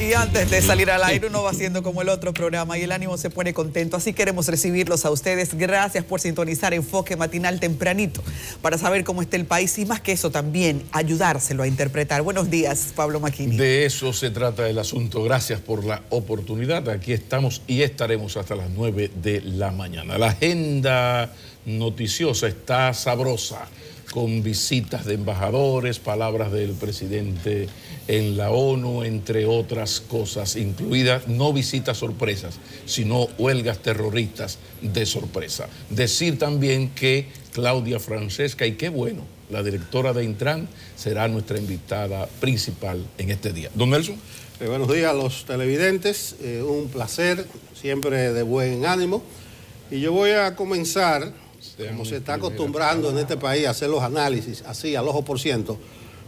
Y antes de salir al aire uno va haciendo como el otro programa y el ánimo se pone contento. Así queremos recibirlos a ustedes. Gracias por sintonizar Enfoque Matinal tempranito para saber cómo está el país y más que eso también ayudárselo a interpretar. Buenos días, Pablo Macchini. De eso se trata el asunto. Gracias por la oportunidad. Aquí estamos y estaremos hasta las 9 de la mañana. La agenda noticiosa está sabrosa, con visitas de embajadores, palabras del presidente en la ONU, entre otras cosas, incluidas no visitas sorpresas, sino huelgas terroristas de sorpresa. Decir también que Claudia Francesca, y qué bueno, la directora de Intran, será nuestra invitada principal en este día. Don Nelson. Buenos días a los televidentes, un placer, siempre de buen ánimo. Y yo voy a comenzar, como se está acostumbrando en este país a hacer los análisis, así al ojo por ciento,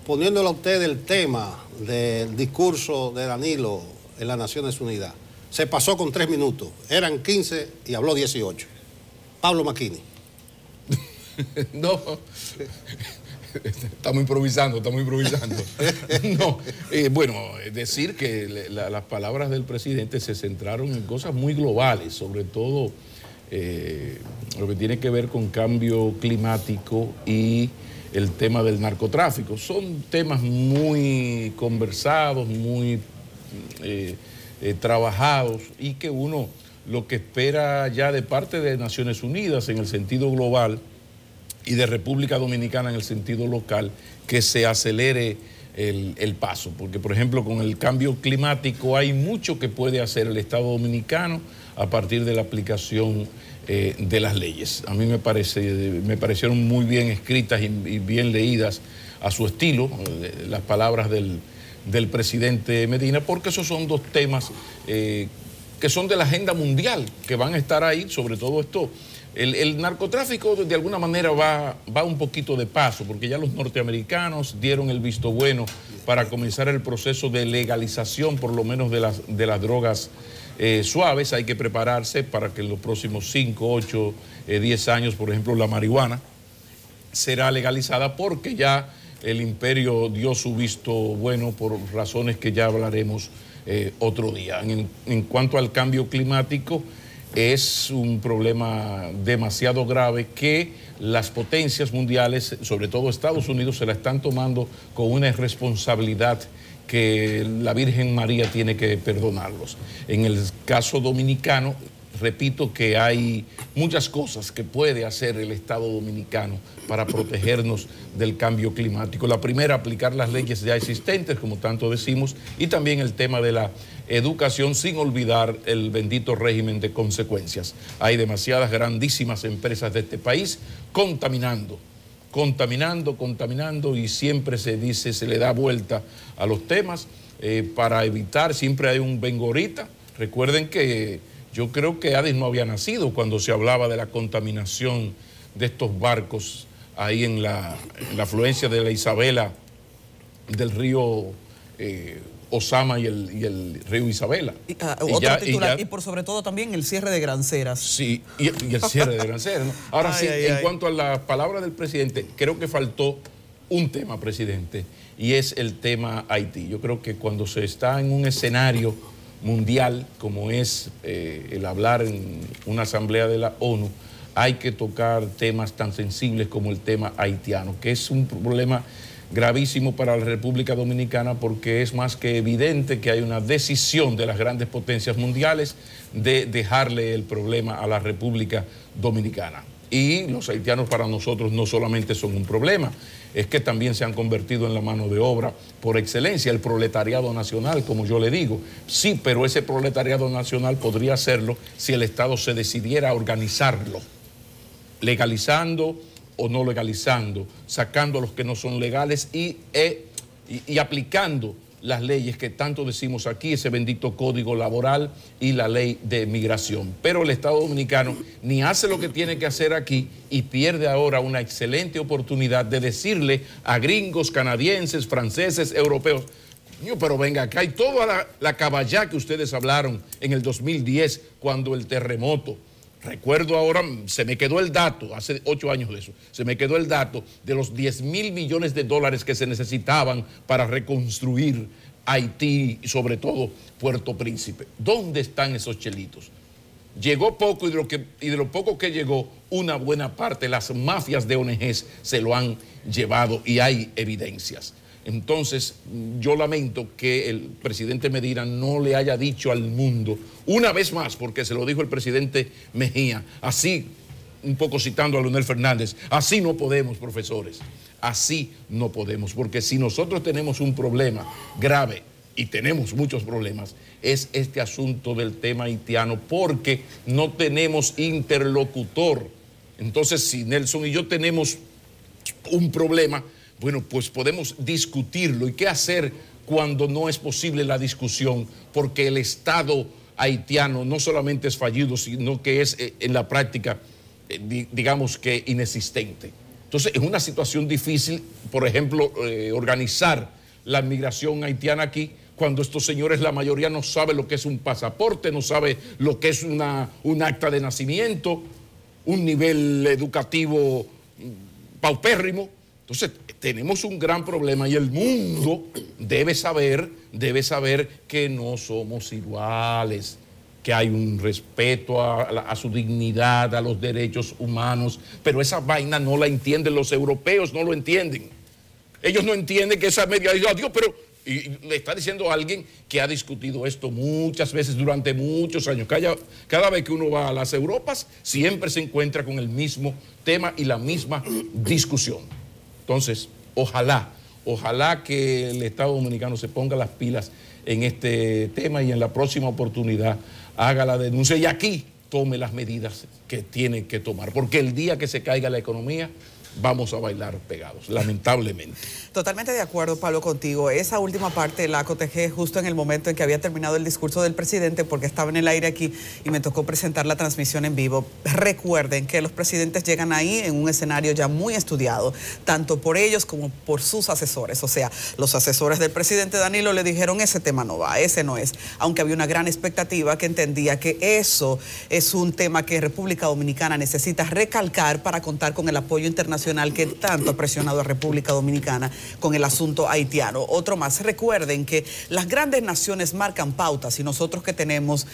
poniéndole a usted el tema del discurso de Danilo en las Naciones Unidas. Se pasó con 3 minutos, eran 15 y habló 18. Pablo Macchini. No, estamos improvisando. No, bueno, decir que las palabras del presidente se centraron en cosas muy globales, sobre todo lo que tiene que ver con cambio climático y el tema del narcotráfico. Son temas muy conversados, muy trabajados y que uno lo que espera ya de parte de Naciones Unidas en el sentido global y de República Dominicana en el sentido local, que se acelere el paso. Porque, por ejemplo, con el cambio climático hay mucho que puede hacer el Estado Dominicano a partir de la aplicación de las leyes. A mí me parecieron muy bien escritas y bien leídas a su estilo, las palabras del presidente Medina, porque esos son dos temas que son de la agenda mundial, que van a estar ahí, sobre todo esto. El narcotráfico de alguna manera va un poquito de paso, porque ya los norteamericanos dieron el visto bueno para comenzar el proceso de legalización, por lo menos de las drogas suaves. Hay que prepararse para que en los próximos 5, 8, 10 años, por ejemplo, la marihuana será legalizada, porque ya el imperio dio su visto bueno por razones que ya hablaremos otro día. En cuanto al cambio climático, es un problema demasiado grave que las potencias mundiales, sobre todo Estados Unidos, se la están tomando con una responsabilidad que la Virgen María tiene que perdonarlos. En el caso dominicano, repito que hay muchas cosas que puede hacer el Estado dominicano para protegernos del cambio climático. La primera, aplicar las leyes ya existentes, como tanto decimos, y también el tema de la educación, sin olvidar el bendito régimen de consecuencias. Hay demasiadas grandísimas empresas de este país contaminando, y siempre se dice, se le da vuelta a los temas para evitar, siempre hay un bengorita. Recuerden que yo creo que Adis no había nacido cuando se hablaba de la contaminación de estos barcos ahí en la afluencia de la Isabela, del río Osama y el río Isabela. Y por sobre todo también el cierre de granceras. Sí, y el cierre de granceras, ¿no? Ahora sí, en cuanto a las palabras del presidente, creo que faltó un tema, presidente, y es el tema Haití. Yo creo que cuando se está en un escenario mundial, como es el hablar en una asamblea de la ONU, hay que tocar temas tan sensibles como el tema haitiano, que es un problema gravísimo para la República Dominicana, porque es más que evidente que hay una decisión de las grandes potencias mundiales de dejarle el problema a la República Dominicana. Y los haitianos para nosotros no solamente son un problema, es que también se han convertido en la mano de obra por excelencia, el proletariado nacional, como yo le digo. Sí, pero ese proletariado nacional podría hacerlo si el Estado se decidiera a organizarlo, legalizando o no legalizando, sacando a los que no son legales y aplicando las leyes que tanto decimos aquí, ese bendito código laboral y la ley de migración. Pero el Estado Dominicano ni hace lo que tiene que hacer aquí y pierde ahora una excelente oportunidad de decirle a gringos, canadienses, franceses, europeos: pero venga acá, y toda la caballá que ustedes hablaron en el 2010 cuando el terremoto. Recuerdo ahora, se me quedó el dato, hace 8 años de eso, se me quedó el dato de los 10.000 millones de dólares que se necesitaban para reconstruir Haití y sobre todo Puerto Príncipe. ¿Dónde están esos chelitos? Llegó poco y de lo poco que llegó, una buena parte, las mafias de ONGs se lo han llevado y hay evidencias. Entonces, yo lamento que el presidente Medina no le haya dicho al mundo, una vez más, porque se lo dijo el presidente Mejía, así, un poco citando a Leonel Fernández, así no podemos, profesores, así no podemos, porque si nosotros tenemos un problema grave, y tenemos muchos problemas, es este asunto del tema haitiano, porque no tenemos interlocutor. Entonces, si Nelson y yo tenemos un problema, bueno, pues podemos discutirlo. ¿Y qué hacer cuando no es posible la discusión? Porque el Estado haitiano no solamente es fallido, sino que es en la práctica, digamos que inexistente. Entonces, es una situación difícil, por ejemplo, organizar la migración haitiana aquí, cuando estos señores, la mayoría no sabe lo que es un pasaporte, no sabe lo que es un acta de nacimiento, un nivel educativo paupérrimo. Entonces, tenemos un gran problema y el mundo debe saber que no somos iguales, que hay un respeto a su dignidad, a los derechos humanos, pero esa vaina no la entienden los europeos, no lo entienden. Ellos no entienden que esa media... Dios, pero... Y le está diciendo a alguien que ha discutido esto muchas veces durante muchos años. Cada vez que uno va a las Europas, siempre se encuentra con el mismo tema y la misma discusión. Entonces, ojalá que el Estado Dominicano se ponga las pilas en este tema y en la próxima oportunidad haga la denuncia y aquí tome las medidas que tiene que tomar. Porque el día que se caiga la economía, vamos a bailar pegados, lamentablemente. Totalmente de acuerdo, Pablo, contigo. Esa última parte la cotejé justo en el momento en que había terminado el discurso del presidente, porque estaba en el aire aquí y me tocó presentar la transmisión en vivo. Recuerden que los presidentes llegan ahí en un escenario ya muy estudiado, tanto por ellos como por sus asesores. O sea, los asesores del presidente Danilo le dijeron, ese tema no va, ese no es. Aunque había una gran expectativa que entendía que eso es un tema que República Dominicana necesita recalcar para contar con el apoyo internacional que tanto ha presionado a República Dominicana con el asunto haitiano. Otro más, recuerden que las grandes naciones marcan pautas y nosotros que tenemos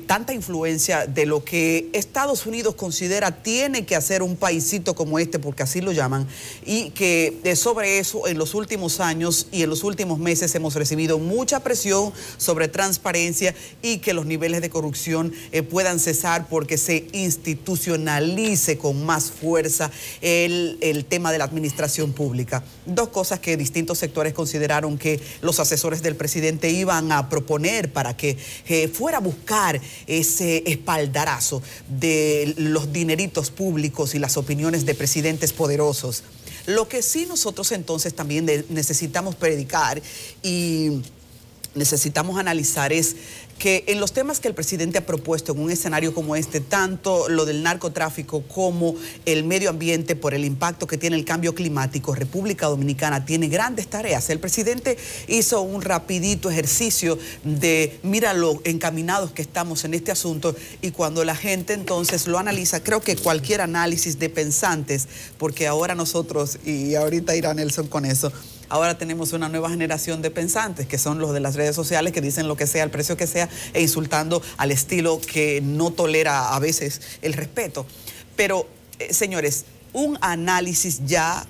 tanta influencia de lo que Estados Unidos considera tiene que hacer un paisito como este, porque así lo llaman, y que sobre eso en los últimos años y en los últimos meses hemos recibido mucha presión sobre transparencia y que los niveles de corrupción puedan cesar porque se institucionalice con más fuerza el tema de la administración pública. Dos cosas que distintos sectores consideraron que los asesores del presidente iban a proponer para que fuera a buscar ese espaldarazo de los dineritos públicos y las opiniones de presidentes poderosos. Lo que sí nosotros entonces también necesitamos predicar y necesitamos analizar es que en los temas que el presidente ha propuesto en un escenario como este, tanto lo del narcotráfico como el medio ambiente por el impacto que tiene el cambio climático, República Dominicana tiene grandes tareas. El presidente hizo un rapidito ejercicio de mira lo encaminados que estamos en este asunto, y cuando la gente entonces lo analiza, creo que cualquier análisis de pensantes, porque ahora nosotros, y ahorita irá Nelson con eso, ahora tenemos una nueva generación de pensantes, que son los de las redes sociales, que dicen lo que sea, al precio que sea, e insultando al estilo que no tolera a veces el respeto. Pero, señores, un análisis ya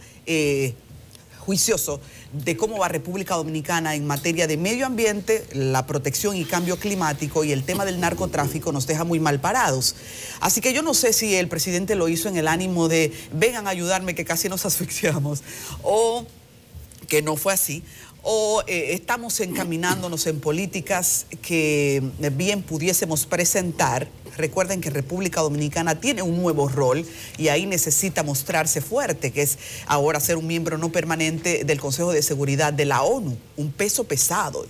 juicioso de cómo va República Dominicana en materia de medio ambiente, la protección y cambio climático y el tema del narcotráfico nos deja muy mal parados. Así que yo no sé si el presidente lo hizo en el ánimo de vengan a ayudarme que casi nos asfixiamos, o que no fue así, o estamos encaminándonos en políticas que bien pudiésemos presentar. Recuerden que República Dominicana tiene un nuevo rol y ahí necesita mostrarse fuerte, que es ahora ser un miembro no permanente del Consejo de Seguridad de la ONU, un peso pesado.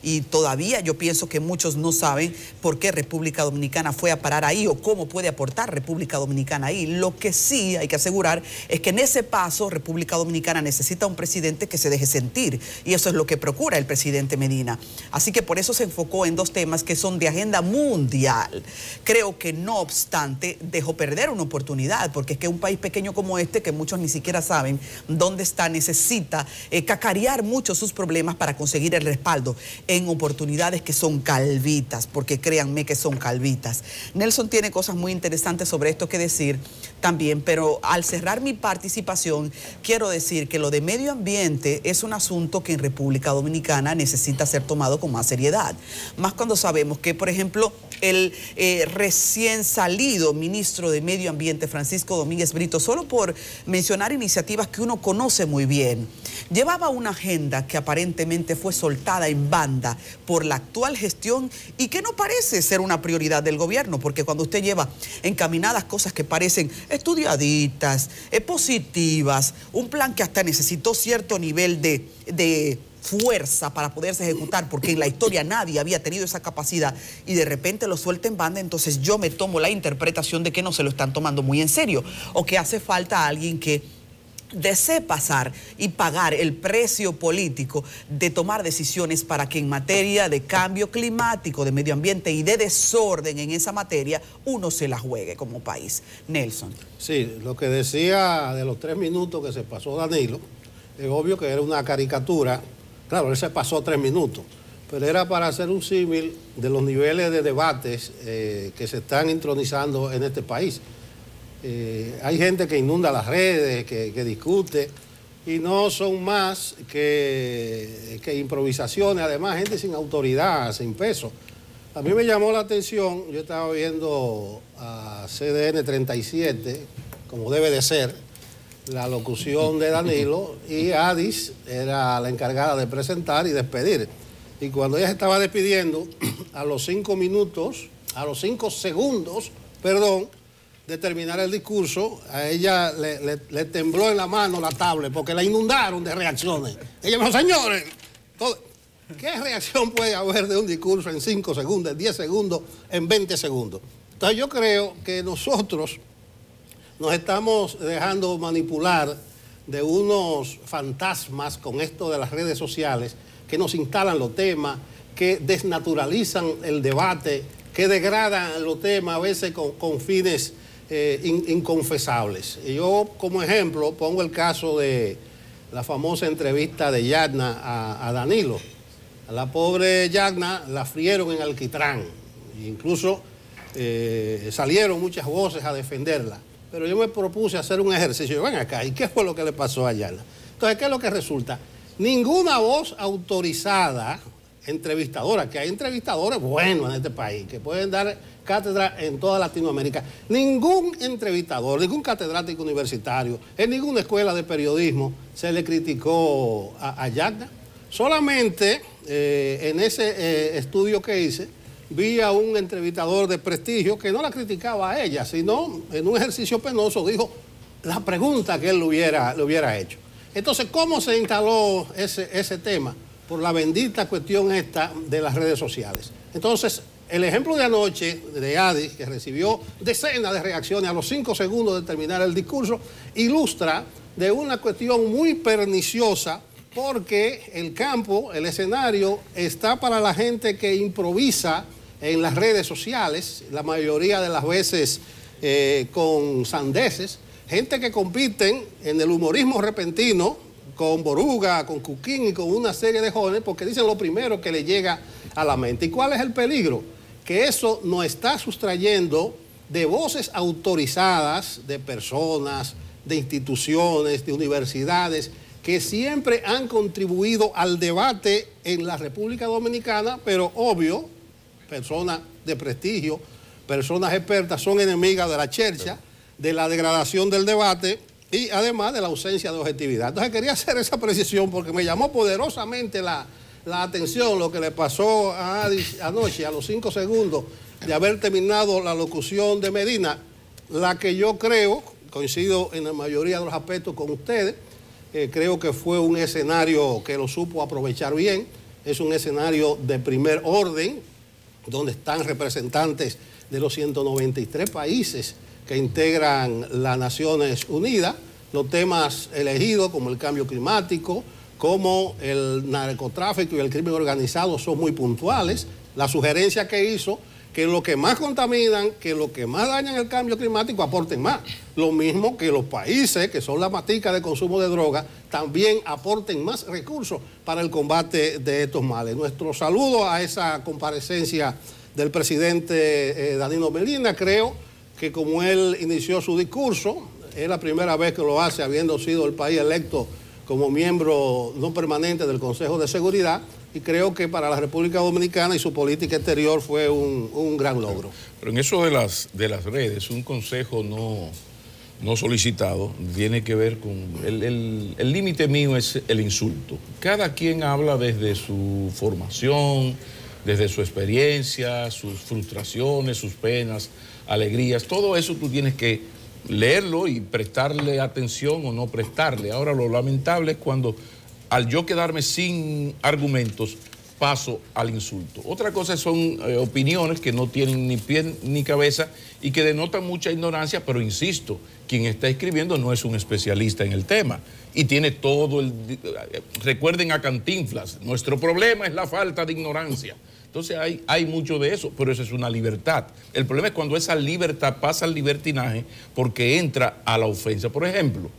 Y todavía yo pienso que muchos no saben por qué República Dominicana fue a parar ahí o cómo puede aportar República Dominicana ahí. Lo que sí hay que asegurar es que en ese paso República Dominicana necesita un presidente que se deje sentir, y eso es lo que procura el presidente Medina. Así que por eso se enfocó en dos temas que son de agenda mundial, Creo que no obstante dejó perder una oportunidad, porque es que un país pequeño como este, que muchos ni siquiera saben dónde está, necesita cacarear mucho sus problemas para conseguir el respaldo en oportunidades que son calvitas, porque créanme que son calvitas. Nelson tiene cosas muy interesantes sobre esto que decir también, pero al cerrar mi participación quiero decir que lo de medio ambiente es un asunto que en República Dominicana necesita ser tomado con más seriedad, más cuando sabemos que, por ejemplo, el recién salido ministro de Medio Ambiente, Francisco Domínguez Brito, solo por mencionar iniciativas que uno conoce muy bien, llevaba una agenda que aparentemente fue soltada en banda por la actual gestión y que no parece ser una prioridad del gobierno, porque cuando usted lleva encaminadas cosas que parecen estudiaditas, positivas, un plan que hasta necesitó cierto nivel de fuerza para poderse ejecutar, porque en la historia nadie había tenido esa capacidad, y de repente lo suelta en banda, entonces yo me tomo la interpretación de que no se lo están tomando muy en serio, o que hace falta alguien que desee pasar y pagar el precio político de tomar decisiones para que en materia de cambio climático, de medio ambiente y de desorden en esa materia, uno se la juegue como país. Nelson. Sí, lo que decía de los 3 minutos que se pasó Danilo, es obvio que era una caricatura. Claro, él se pasó 3 minutos, pero era para hacer un símil de los niveles de debates que se están intronizando en este país. Hay gente que inunda las redes, que discute, y no son más que improvisaciones, además gente sin autoridad, sin peso. A mí me llamó la atención, yo estaba viendo a CDN 37, como debe de ser, la locución de Danilo, y Adis era la encargada de presentar y despedir. Y cuando ella se estaba despidiendo, a los 5 segundos, de terminar el discurso, a ella le tembló en la mano la tablet, porque la inundaron de reacciones. Ella me dijo, señores, ¿qué reacción puede haber de un discurso en 5 segundos, en 10 segundos, en 20 segundos? Entonces yo creo que nosotros nos estamos dejando manipular de unos fantasmas con esto de las redes sociales que nos instalan los temas, que desnaturalizan el debate, que degradan los temas a veces con fines inconfesables. Y yo como ejemplo pongo el caso de la famosa entrevista de Yadna a Danilo. A la pobre Yadna la frieron en alquitrán, incluso salieron muchas voces a defenderla. Pero yo me propuse hacer un ejercicio. Ven acá, ¿y qué fue lo que le pasó a Yadna? Entonces, ¿qué es lo que resulta? Ninguna voz autorizada, entrevistadora, que hay entrevistadores buenos en este país, que pueden dar cátedra en toda Latinoamérica. Ningún entrevistador, ningún catedrático universitario, en ninguna escuela de periodismo se le criticó a Yadna. Solamente en ese estudio que hice, vi a un entrevistador de prestigio que no la criticaba a ella, sino en un ejercicio penoso dijo la pregunta que él le hubiera hecho. Entonces, ¿cómo se instaló ese tema? Por la bendita cuestión esta de las redes sociales. Entonces, el ejemplo de anoche de Adis, que recibió decenas de reacciones a los 5 segundos de terminar el discurso, ilustra de una cuestión muy perniciosa, porque el campo, el escenario, está para la gente que improvisa en las redes sociales, la mayoría de las veces con sandeces, gente que compiten en el humorismo repentino con Boruga, con Cuquín y con una serie de jóvenes, porque dicen lo primero que le llega a la mente. ¿Y cuál es el peligro? Que eso nos está sustrayendo de voces autorizadas, de personas, de instituciones, de universidades, que siempre han contribuido al debate en la República Dominicana, pero obvio, personas de prestigio, personas expertas, son enemigas de la chercha, de la degradación del debate y además de la ausencia de objetividad. Entonces quería hacer esa precisión porque me llamó poderosamente la atención lo que le pasó a Adis anoche a los 5 segundos de haber terminado la locución de Medina, la que yo creo, coincido en la mayoría de los aspectos con ustedes, creo que fue un escenario que lo supo aprovechar bien, es un escenario de primer orden, donde están representantes de los 193 países que integran las Naciones Unidas, los temas elegidos como el cambio climático, como el narcotráfico y el crimen organizado son muy puntuales. La sugerencia que hizo que los que más contaminan, que los que más dañan el cambio climático aporten más. Lo mismo que los países que son la matica de consumo de droga también aporten más recursos para el combate de estos males. Nuestro saludo a esa comparecencia del presidente Danilo Medina. Creo que como él inició su discurso, es la primera vez que lo hace habiendo sido el país electo como miembro no permanente del Consejo de Seguridad, y creo que para la República Dominicana y su política exterior fue un gran logro. Pero en eso de las redes, un consejo no solicitado tiene que ver con... El límite mío es el insulto. Cada quien habla desde su formación, desde su experiencia, sus frustraciones, sus penas, alegrías. Todo eso tú tienes que leerlo y prestarle atención o no prestarle. Ahora, lo lamentable es cuando, al yo quedarme sin argumentos, paso al insulto. Otra cosa son opiniones que no tienen ni pie ni cabeza y que denotan mucha ignorancia, pero insisto, quien está escribiendo no es un especialista en el tema y tiene todo el... Recuerden a Cantinflas, nuestro problema es la falta de ignorancia. Entonces hay mucho de eso, pero eso es una libertad. El problema es cuando esa libertad pasa al libertinaje porque entra a la ofensa. Por ejemplo,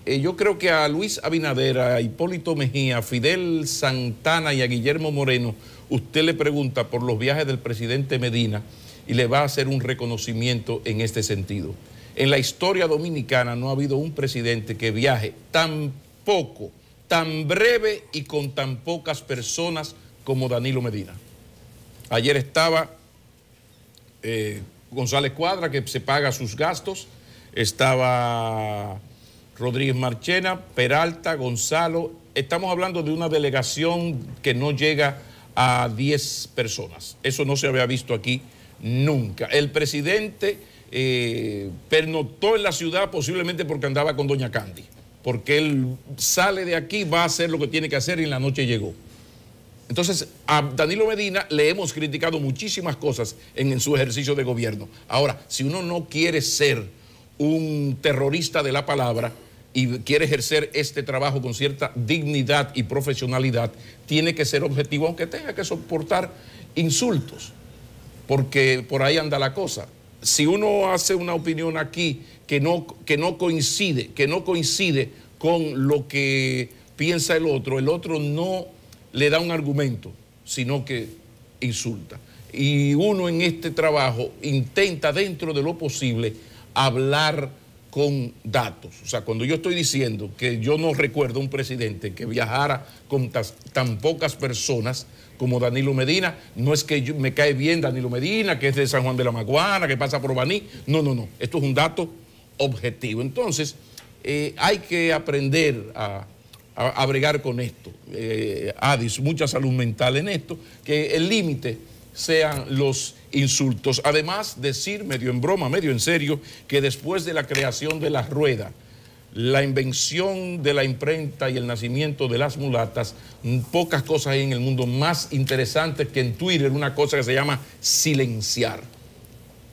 yo creo que a Luis Abinader, a Hipólito Mejía, a Fidel Santana y a Guillermo Moreno, usted le pregunta por los viajes del presidente Medina y le va a hacer un reconocimiento en este sentido. En la historia dominicana no ha habido un presidente que viaje tan poco, tan breve y con tan pocas personas como Danilo Medina. Ayer estaba González Cuadra, que se paga sus gastos, estaba Rodríguez Marchena, Peralta, Gonzalo. Estamos hablando de una delegación que no llega a 10 personas. Eso no se había visto aquí nunca. El presidente pernoctó en la ciudad posiblemente porque andaba con doña Candy, porque él sale de aquí, va a hacer lo que tiene que hacer y en la noche llegó. Entonces, a Danilo Medina le hemos criticado muchísimas cosas en su ejercicio de gobierno. Ahora, si uno no quiere ser un terrorista de la palabra y quiere ejercer este trabajo con cierta dignidad y profesionalidad, tiene que ser objetivo, aunque tenga que soportar insultos, porque por ahí anda la cosa. Si uno hace una opinión aquí que no coincide con lo que piensa el otro no le da un argumento, sino que insulta. Y uno en este trabajo intenta, dentro de lo posible, hablar con datos. O sea, cuando yo estoy diciendo que yo no recuerdo un presidente que viajara con tan pocas personas como Danilo Medina, no es que me cae bien Danilo Medina, que es de San Juan de la Maguana, que pasa por Baní. No. Esto es un dato objetivo. Entonces, hay que aprender a bregar con esto. Adis, mucha salud mental en esto, que el límite sean los insultos. Además, decir, medio en broma, medio en serio, que después de la creación de la rueda, la invención de la imprenta y el nacimiento de las mulatas, pocas cosas hay en el mundo más interesantes que en Twitter una cosa que se llama silenciar.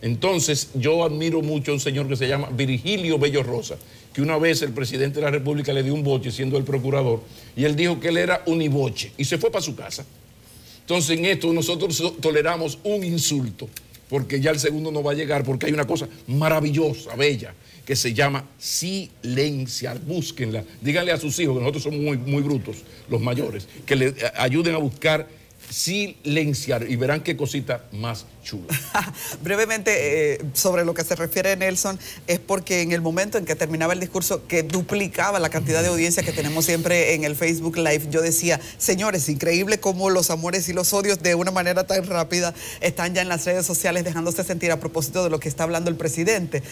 Entonces, yo admiro mucho a un señor que se llama Virgilio Bello Rosa, que una vez el presidente de la República le dio un boche siendo el procurador, y él dijo que él era uniboche, y se fue para su casa. Entonces, en esto nosotros toleramos un insulto, porque ya el segundo no va a llegar, porque hay una cosa maravillosa, bella, que se llama silenciar. Búsquenla, díganle a sus hijos, que nosotros somos muy brutos, los mayores, que le ayuden a buscar silenciar y verán qué cosita más chula. Brevemente, sobre lo que se refiere Nelson, es porque en el momento en que terminaba el discurso, que duplicaba la cantidad de audiencia que tenemos siempre en el Facebook Live, yo decía, señores, increíble cómo los amores y los odios de una manera tan rápida están ya en las redes sociales dejándose sentir a propósito de lo que está hablando el presidente.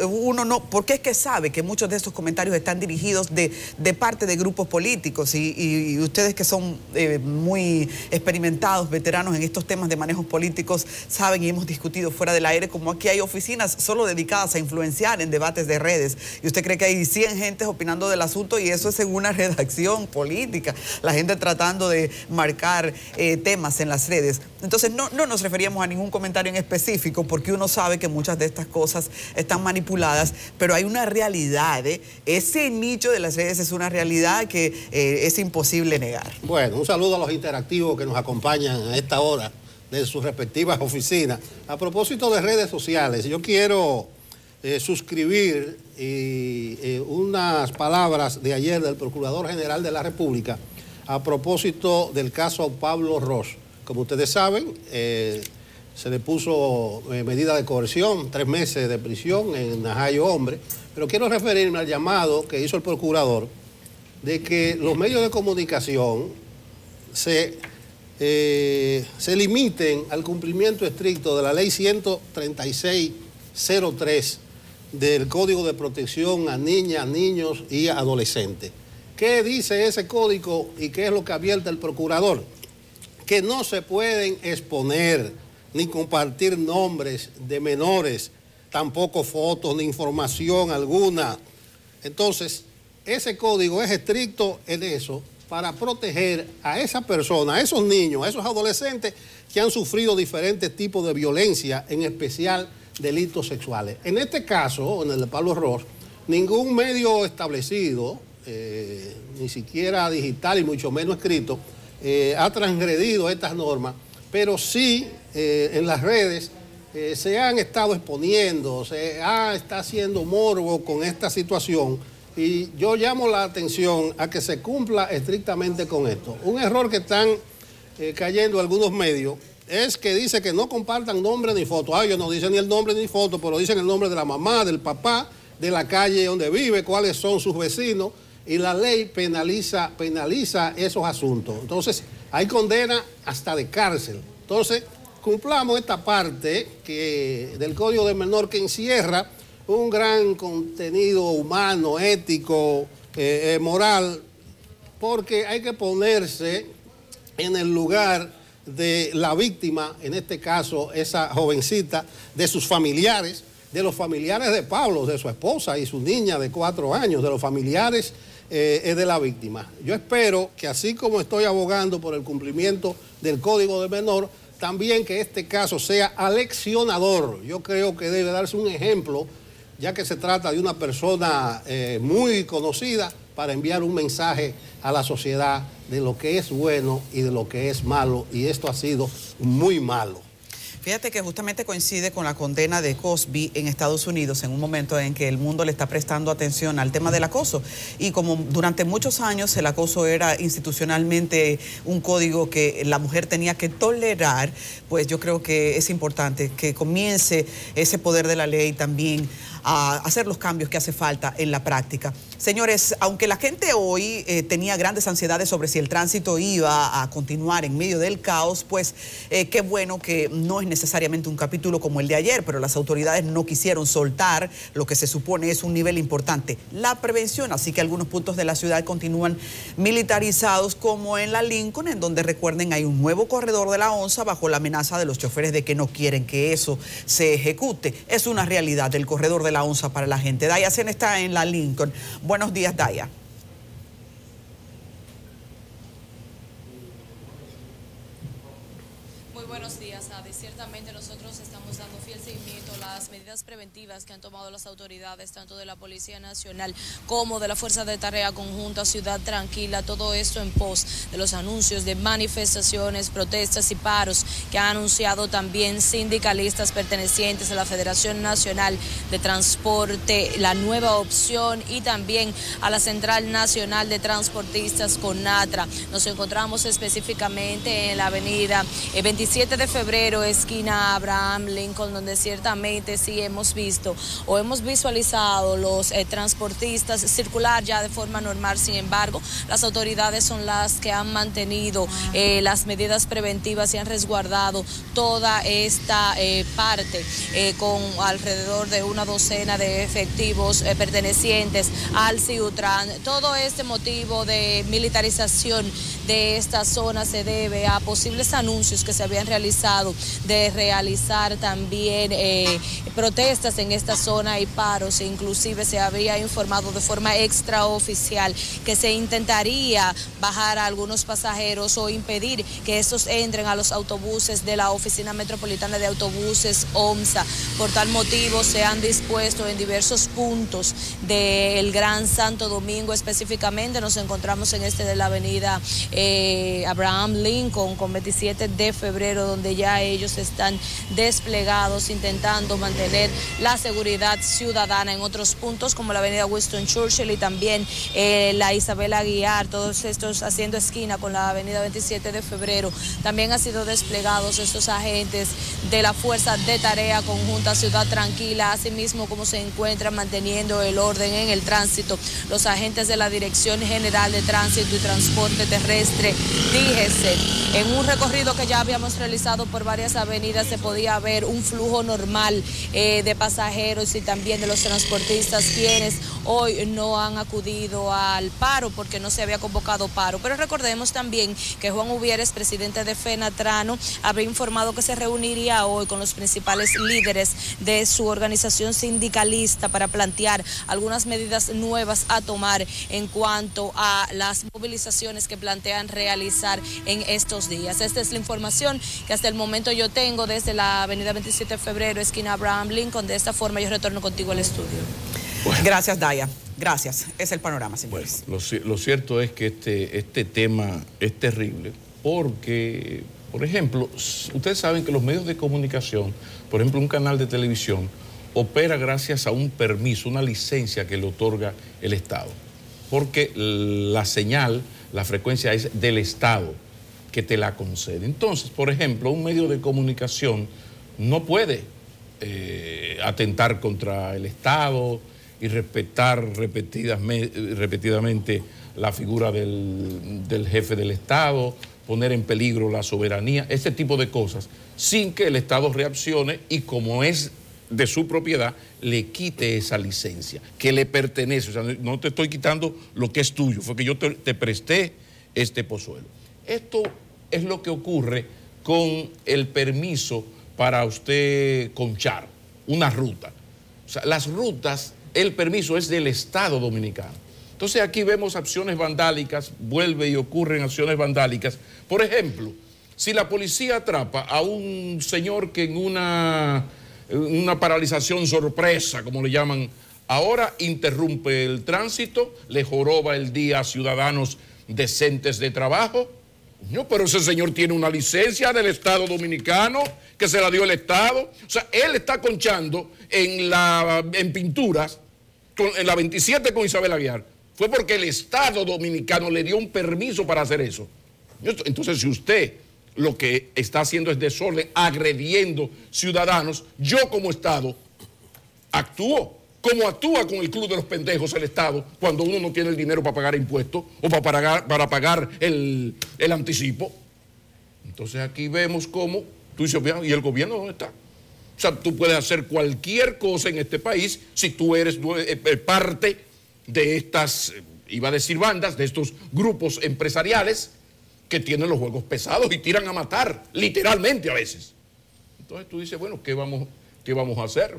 Uno no, porque es que sabe que muchos de estos comentarios están dirigidos de parte de grupos políticos y ustedes que son muy experimentados, veteranos en estos temas de manejos políticos, saben y hemos discutido fuera del aire como aquí hay oficinas solo dedicadas a influenciar en debates de redes y usted cree que hay 100 gentes opinando del asunto y eso es en una redacción política, la gente tratando de marcar temas en las redes. Entonces no nos referíamos a ningún comentario en específico porque uno sabe que muchas de estas cosas están manipuladas, pero hay una realidad, ese nicho de las redes es una realidad que es imposible negar. Bueno, un saludo a los interactivos que nos acompañan a esta hora de sus respectivas oficinas. A propósito de redes sociales, yo quiero suscribir unas palabras de ayer del Procurador General de la República a propósito del caso Pablo Ros. Como ustedes saben, se le puso medida de coerción, 3 meses de prisión en Najayo Hombre, pero quiero referirme al llamado que hizo el Procurador de que los medios de comunicación se limiten al cumplimiento estricto de la ley 13603 del Código de Protección a Niñas, Niños y Adolescentes. ¿Qué dice ese código y qué es lo que advierte el Procurador? Que no se pueden exponer ni compartir nombres de menores, tampoco fotos ni información alguna. Entonces, ese código es estricto en eso para proteger a esa persona, a esos niños, a esos adolescentes que han sufrido diferentes tipos de violencia, en especial delitos sexuales. En este caso, en el de Pablo Ros, ningún medio establecido, ni siquiera digital y mucho menos escrito, ha transgredido estas normas, pero sí en las redes se han estado exponiendo, está haciendo morbo con esta situación, y yo llamo la atención a que se cumpla estrictamente con esto. Un error que están cayendo algunos medios es que dice que no compartan nombre ni foto. Ellos no dicen ni el nombre ni foto, pero dicen el nombre de la mamá, del papá, de la calle donde vive, cuáles son sus vecinos, y la ley penaliza esos asuntos. Entonces, hay condena hasta de cárcel. Entonces, cumplamos esta parte del Código del Menor, que encierra un gran contenido humano, ético, moral, porque hay que ponerse en el lugar de la víctima, en este caso esa jovencita, de sus familiares, de los familiares de Pablo, de su esposa y su niña de 4 años, de los familiares de la víctima. Yo espero que, así como estoy abogando por el cumplimiento del Código del Menor, también que este caso sea aleccionador. Yo creo que debe darse un ejemplo, ya que se trata de una persona muy conocida, para enviar un mensaje a la sociedad de lo que es bueno y de lo que es malo, y esto ha sido muy malo. Fíjate que justamente coincide con la condena de Cosby en Estados Unidos, en un momento en que el mundo le está prestando atención al tema del acoso. Y como durante muchos años el acoso era institucionalmente un código que la mujer tenía que tolerar, pues yo creo que es importante que comience ese poder de la ley también a hacer los cambios que hace falta en la práctica. Señores, aunque la gente hoy tenía grandes ansiedades sobre si el tránsito iba a continuar en medio del caos, pues qué bueno que no es necesariamente un capítulo como el de ayer, pero las autoridades no quisieron soltar lo que se supone es un nivel importante, la prevención. Así que algunos puntos de la ciudad continúan militarizados, como en la Lincoln, en donde, recuerden, hay un nuevo corredor de la onza bajo la amenaza de los choferes de que no quieren que eso se ejecute. Es una realidad el corredor de la onza para la gente. Daya Sen está en la Lincoln. Buenos días, Daya. Muy buenos días, Adi. Ciertamente nosotros estamos dando fiel seguimiento a las medidas preventivas que han tomado las autoridades, tanto de la Policía Nacional como de la Fuerza de Tarea Conjunta Ciudad Tranquila, todo esto en pos de los anuncios de manifestaciones, protestas y paros que han anunciado también sindicalistas pertenecientes a la Federación Nacional de Transporte, la Nueva Opción, y también a la Central Nacional de Transportistas, CONATRA. Nos encontramos específicamente en la avenida 27 de febrero, esquina Abraham Lincoln, donde ciertamente sí hemos visto o hemos visualizado los transportistas circular ya de forma normal. Sin embargo, las autoridades son las que han mantenido las medidas preventivas y han resguardado toda esta parte con alrededor de una docena de efectivos pertenecientes al CIUTRAN. Todo este motivo de militarización de esta zona se debe a posibles anuncios que se habían realizado de realizar también protestas en esta zona y paros. Inclusive se había informado de forma extraoficial que se intentaría bajar a algunos pasajeros o impedir que estos entren a los autobuses jefes de la Oficina Metropolitana de Autobuses, OMSA. Por tal motivo se han dispuesto en diversos puntos del Gran Santo Domingo. Específicamente nos encontramos en este de la avenida Abraham Lincoln con 27 de febrero, donde ya ellos están desplegados intentando mantener la seguridad ciudadana. En otros puntos como la avenida Winston Churchill y también la Isabel Aguiar, todos estos haciendo esquina con la avenida 27 de febrero, también han sido desplegados estos agentes de la Fuerza de Tarea Conjunta Ciudad Tranquila, asimismo como se encuentran manteniendo el orden en el tránsito los agentes de la Dirección General de Tránsito y Transporte Terrestre, DGC. En un recorrido que ya habíamos realizado por varias avenidas se podía ver un flujo normal de pasajeros y también de los transportistas, quienes hoy no han acudido al paro porque no se había convocado paro. Pero recordemos también que Juan Uvieres, presidente de FENATRANO, habría informado que se reuniría hoy con los principales líderes de su organización sindicalista para plantear algunas medidas nuevas a tomar en cuanto a las movilizaciones que plantean realizar en estos días. Esta es la información que hasta el momento yo tengo desde la avenida 27 de febrero, esquina Abraham Lincoln. De esta forma yo retorno contigo al estudio. Bueno. Gracias, Daya. Gracias. Es el panorama, señores. Bueno, lo cierto es que este tema es terrible porque, por ejemplo, ustedes saben que los medios de comunicación, por ejemplo, un canal de televisión, opera gracias a un permiso, una licencia que le otorga el Estado. Porque la señal, la frecuencia es del Estado que te la concede. Entonces, por ejemplo, un medio de comunicación no puede atentar contra el Estado y respetar repetidamente la figura del jefe del Estado, poner en peligro la soberanía, ese tipo de cosas, sin que el Estado reaccione y, como es de su propiedad, le quite esa licencia que le pertenece. O sea, no te estoy quitando lo que es tuyo, fue que yo te presté este pozuelo. Esto es lo que ocurre con el permiso para usted conchar una ruta. O sea, las rutas, el permiso es del Estado Dominicano. Entonces aquí vemos acciones vandálicas, vuelve y ocurren acciones vandálicas. Por ejemplo, si la policía atrapa a un señor que en una paralización sorpresa, como le llaman ahora, interrumpe el tránsito, le joroba el día a ciudadanos decentes de trabajo. No, pero ese señor tiene una licencia del Estado Dominicano que se la dio el Estado. O sea, él está conchando en pinturas, en la 27 con Isabel Aguiar. Fue porque el Estado Dominicano le dio un permiso para hacer eso. Entonces, si usted lo que está haciendo es desorden, agrediendo ciudadanos, yo como Estado actúo como actúa con el Club de los Pendejos el Estado cuando uno no tiene el dinero para pagar impuestos o para pagar el anticipo. Entonces aquí vemos cómo tú dices, ¿y el gobierno dónde está? O sea, tú puedes hacer cualquier cosa en este país si tú eres parte de estas, iba a decir bandas, de estos grupos empresariales que tienen los juegos pesados y tiran a matar, literalmente a veces. Entonces tú dices, bueno, ¿qué vamos a hacer?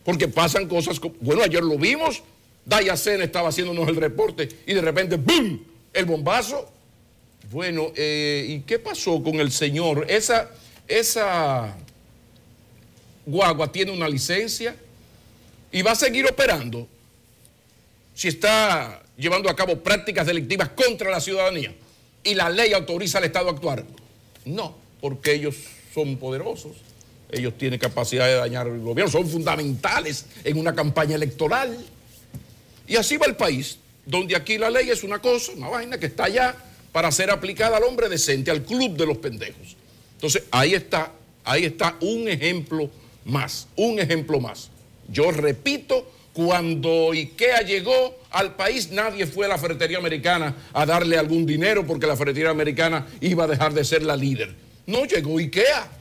Porque pasan cosas, bueno, ayer lo vimos, Daya Sena estaba haciéndonos el reporte y de repente, ¡bum!, el bombazo. Bueno, ¿y qué pasó con el señor? Esa guagua tiene una licencia y va a seguir operando si está llevando a cabo prácticas delictivas contra la ciudadanía y la ley autoriza al Estado a actuar. No, porque ellos son poderosos. Ellos tienen capacidad de dañar el gobierno, son fundamentales en una campaña electoral. Y así va el país, donde aquí la ley es una cosa, una vaina que está allá para ser aplicada al hombre decente, al Club de los Pendejos. Entonces, ahí está un ejemplo más, Yo repito, cuando IKEA llegó al país, nadie fue a la ferretería americana a darle algún dinero porque la ferretería americana iba a dejar de ser la líder. No, llegó IKEA.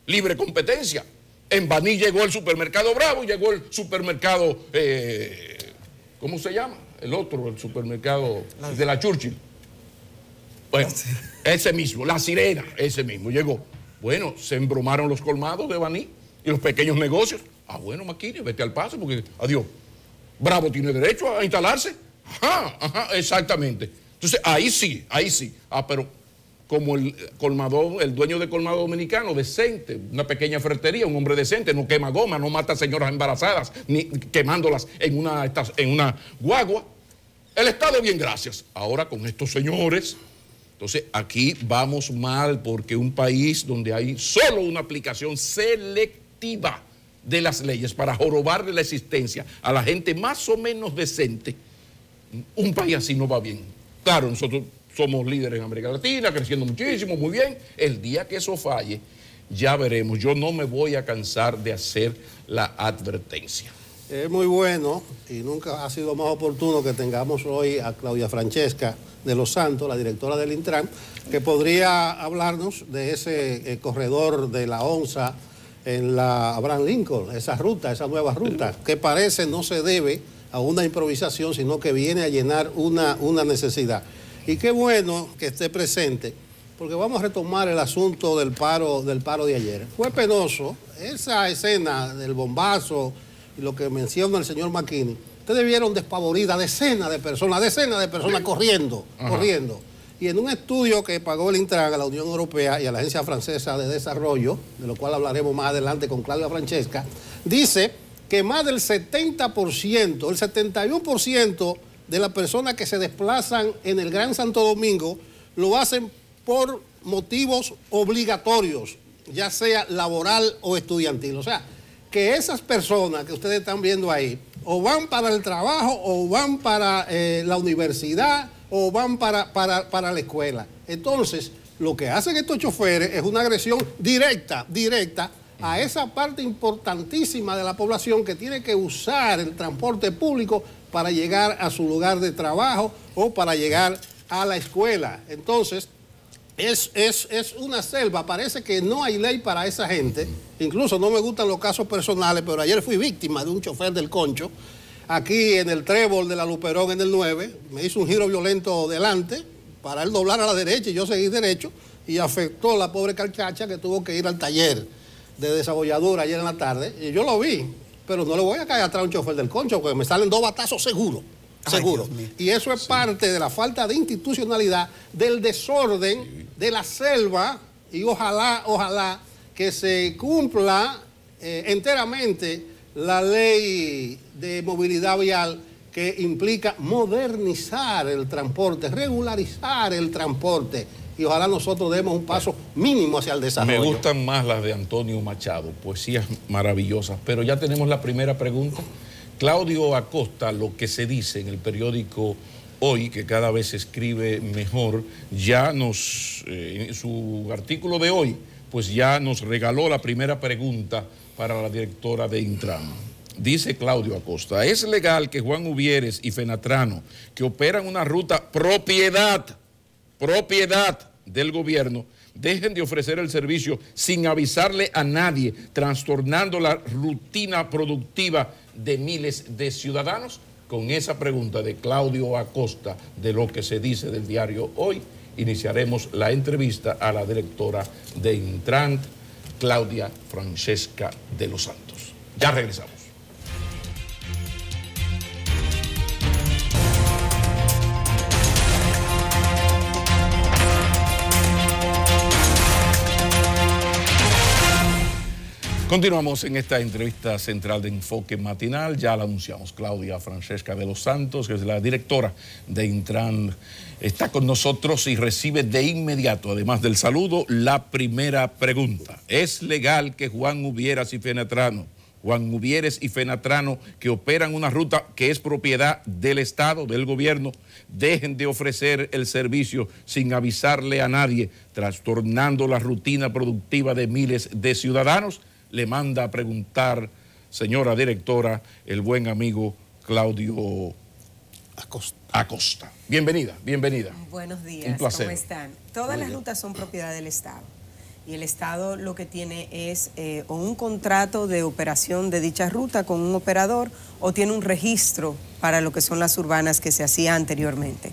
Libre competencia. En Baní llegó el supermercado Bravo y llegó el supermercado, ¿cómo se llama? El otro, el supermercado de la Churchill. Bueno, ese mismo, La Sirena, ese mismo llegó. Bueno, se embromaron los colmados de Baní y los pequeños negocios. Ah, bueno, Maquini, vete al paso porque, adiós, Bravo tiene derecho a instalarse. Ajá, exactamente. Entonces, ahí sí. Ah, pero como el colmador, el dueño de colmado dominicano, decente, una pequeña ferretería, un hombre decente, no quema goma, no mata a señoras embarazadas, ni quemándolas en una guagua. El Estado, bien, gracias. Ahora con estos señores, entonces aquí vamos mal, porque un país donde hay solo una aplicación selectiva de las leyes para jorobarle la existencia a la gente más o menos decente, un país así no va bien. Claro, nosotros somos líderes en América Latina, creciendo muchísimo, muy bien. El día que eso falle, ya veremos. Yo no me voy a cansar de hacer la advertencia. Es muy bueno y nunca ha sido más oportuno que tengamos hoy a Claudia Francesca de los Santos, la directora del Intran, que podría hablarnos de ese corredor de la onza en la Abraham Lincoln, esa ruta, esa nueva ruta, que parece no se debe a una improvisación, sino que viene a llenar una necesidad. Y qué bueno que esté presente, porque vamos a retomar el asunto del paro de ayer. Fue penoso esa escena del bombazo y lo que menciona el señor McKinney. Ustedes vieron despavorida decenas de personas corriendo. Y en un estudio que pagó el Intran a la Unión Europea y a la Agencia Francesa de Desarrollo, de lo cual hablaremos más adelante con Claudia Francesca, dice que más del 70%, el 71% de las personas que se desplazan en el Gran Santo Domingo lo hacen por motivos obligatorios, ya sea laboral o estudiantil. O sea, que esas personas que ustedes están viendo ahí, o van para el trabajo, o van para la universidad, o van para la escuela. Entonces, lo que hacen estos choferes es una agresión directa a esa parte importantísima de la población que tiene que usar el transporte público para llegar a su lugar de trabajo o para llegar a la escuela. Entonces, es una selva. Parece que no hay ley para esa gente. Incluso no me gustan los casos personales, pero ayer fui víctima de un chofer del Concho, aquí en el trébol de la Luperón en el 9. Me hizo un giro violento delante para él doblar a la derecha y yo seguí derecho, y afectó a la pobre carcacha que tuvo que ir al taller de desabolladura ayer en la tarde. Y yo lo vi, pero no le voy a caer atrás a un chofer del Concho, porque me salen 2 batazos seguro. Y eso es parte de la falta de institucionalidad, del desorden, de la selva, y ojalá que se cumpla enteramente la ley de movilidad vial, que implica modernizar el transporte, regularizar el transporte, y ojalá nosotros demos un paso mínimo hacia el desarrollo. Me gustan más las de Antonio Machado, poesías maravillosas, pero ya tenemos la primera pregunta. Claudio Acosta, lo que se dice en el periódico Hoy, que cada vez se escribe mejor, ya en su artículo de hoy, pues ya nos regaló la primera pregunta para la directora de Intran. Dice Claudio Acosta: ¿es legal que Juan Uvieres y Fenatrano, que operan una ruta propiedad del gobierno, dejen de ofrecer el servicio sin avisarle a nadie, trastornando la rutina productiva de miles de ciudadanos? Con esa pregunta de Claudio Acosta, de lo que se dice del diario Hoy, iniciaremos la entrevista a la directora de Intran, Claudia Francesca de los Santos. Ya regresamos. Continuamos en esta entrevista central de Enfoque Matinal. Ya la anunciamos. Claudia Francesca de los Santos, que es la directora de Intran, está con nosotros y recibe de inmediato, además del saludo, la primera pregunta. ¿Es legal que Juan Uvieres y Fenatrano, que operan una ruta que es propiedad del Estado, del gobierno, dejen de ofrecer el servicio sin avisarle a nadie, trastornando la rutina productiva de miles de ciudadanos? Le manda a preguntar, señora directora, el buen amigo Claudio Acosta. Bienvenida. Buenos días. Un placer. ¿Cómo están? Todas las rutas son propiedad del Estado. Y el Estado lo que tiene es o un contrato de operación de dicha ruta con un operador, o tiene un registro para lo que son las urbanas que se hacía anteriormente.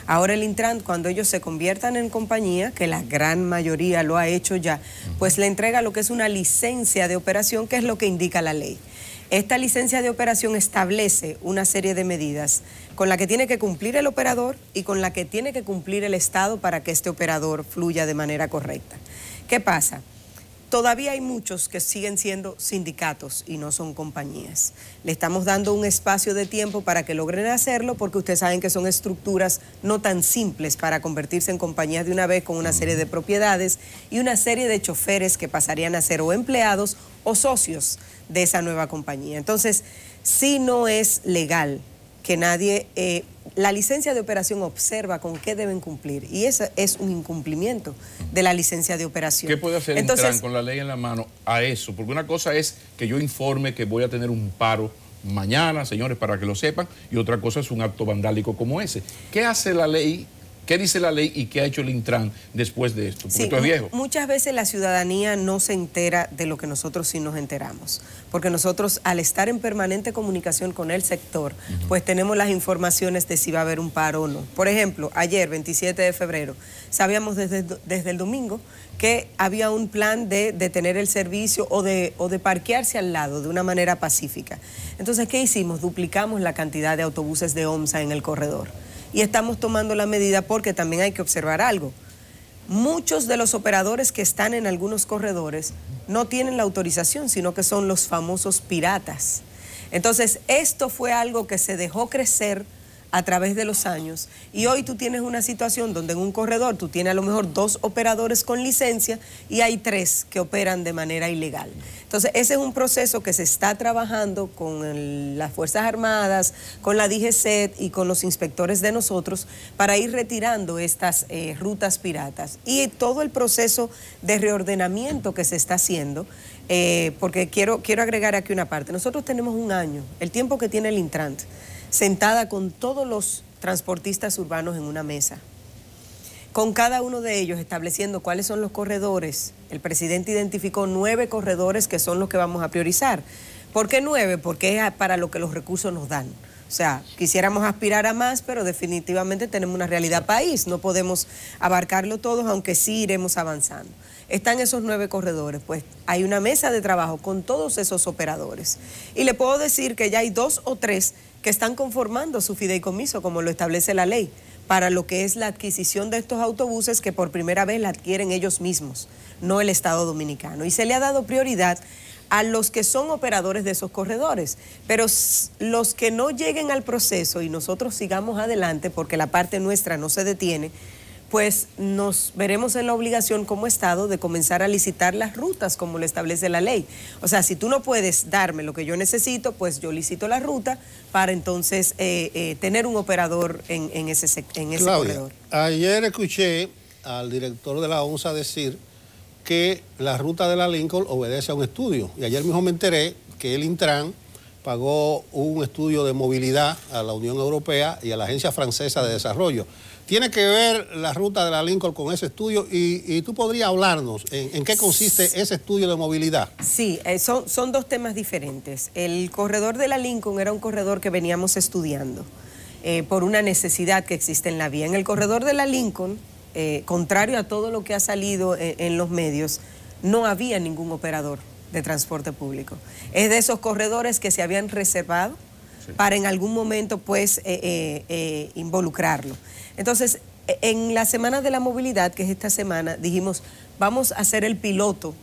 Ahora el Intran, cuando ellos se conviertan en compañía, que la gran mayoría lo ha hecho ya, pues le entrega lo que es una licencia de operación, que es lo que indica la ley. Esta licencia de operación establece una serie de medidas con la que tiene que cumplir el operador y con la que tiene que cumplir el Estado para que este operador fluya de manera correcta. ¿Qué pasa? Todavía hay muchos que siguen siendo sindicatos y no son compañías. Le estamos dando un espacio de tiempo para que logren hacerlo, porque ustedes saben que son estructuras no tan simples para convertirse en compañías de una vez, con una serie de propiedades y una serie de choferes que pasarían a ser o empleados o socios de esa nueva compañía. Entonces, sí no es legal que nadie... la licencia de operación observa con qué deben cumplir, y eso es un incumplimiento de la licencia de operación. ¿Qué puede hacer Intran con la ley en la mano a eso? Porque una cosa es que yo informe que voy a tener un paro mañana, señores, para que lo sepan, y otra cosa es un acto vandálico como ese. ¿Qué hace la ley? ¿Qué dice la ley y qué ha hecho el Intran después de esto? Porque esto es viejo. Muchas veces la ciudadanía no se entera de lo que nosotros sí nos enteramos, porque nosotros, al estar en permanente comunicación con el sector, pues tenemos las informaciones de si va a haber un paro o no. Por ejemplo, ayer, 27 de febrero, sabíamos desde el domingo que había un plan de detener el servicio o de parquearse al lado de una manera pacífica. Entonces, ¿qué hicimos? Duplicamos la cantidad de autobuses de OMSA en el corredor. Y estamos tomando la medida porque también hay que observar algo. Muchos de los operadores que están en algunos corredores no tienen la autorización, sino que son los famosos piratas. Entonces, esto fue algo que se dejó crecer a través de los años, y hoy tú tienes una situación donde en un corredor tú tienes a lo mejor 2 operadores con licencia y hay 3 que operan de manera ilegal. Entonces, ese es un proceso que se está trabajando con las Fuerzas Armadas, con la DGCET y con los inspectores de nosotros para ir retirando estas rutas piratas. Y todo el proceso de reordenamiento que se está haciendo, porque quiero agregar aquí una parte. Nosotros tenemos un año, el tiempo que tiene el Intran, sentada con todos los transportistas urbanos en una mesa, con cada uno de ellos estableciendo cuáles son los corredores. El presidente identificó 9 corredores que son los que vamos a priorizar. ¿Por qué 9? Porque es para lo que los recursos nos dan. O sea, quisiéramos aspirar a más, pero definitivamente tenemos una realidad país, no podemos abarcarlo todo, aunque sí iremos avanzando. Están esos 9 corredores, pues hay una mesa de trabajo con todos esos operadores. Y le puedo decir que ya hay 2 o 3 que están conformando su fideicomiso, como lo establece la ley, para lo que es la adquisición de estos autobuses, que por primera vez la adquieren ellos mismos, no el Estado Dominicano. Y se le ha dado prioridad a los que son operadores de esos corredores, pero los que no lleguen al proceso y nosotros sigamos adelante, porque la parte nuestra no se detiene, pues nos veremos en la obligación como Estado de comenzar a licitar las rutas como lo establece la ley. O sea, si tú no puedes darme lo que yo necesito, pues yo licito la ruta para entonces tener un operador en ese corredor. Ayer escuché al director de la ONSA decir que la ruta de la Lincoln obedece a un estudio. Y ayer mismo me enteré que el Intran pagó un estudio de movilidad a la Unión Europea y a la Agencia Francesa de Desarrollo. ¿Tiene que ver la ruta de la Lincoln con ese estudio? Y tú podrías hablarnos en qué consiste ese estudio de movilidad. Sí, son 2 temas diferentes. El corredor de la Lincoln era un corredor que veníamos estudiando por una necesidad que existe en la vía. En el corredor de la Lincoln, contrario a todo lo que ha salido en los medios, no había ningún operador de transporte público. Es de esos corredores que se habían reservado para en algún momento pues involucrarlo. Entonces, en la Semana de la Movilidad, que es esta semana, dijimos, vamos a hacer el piloto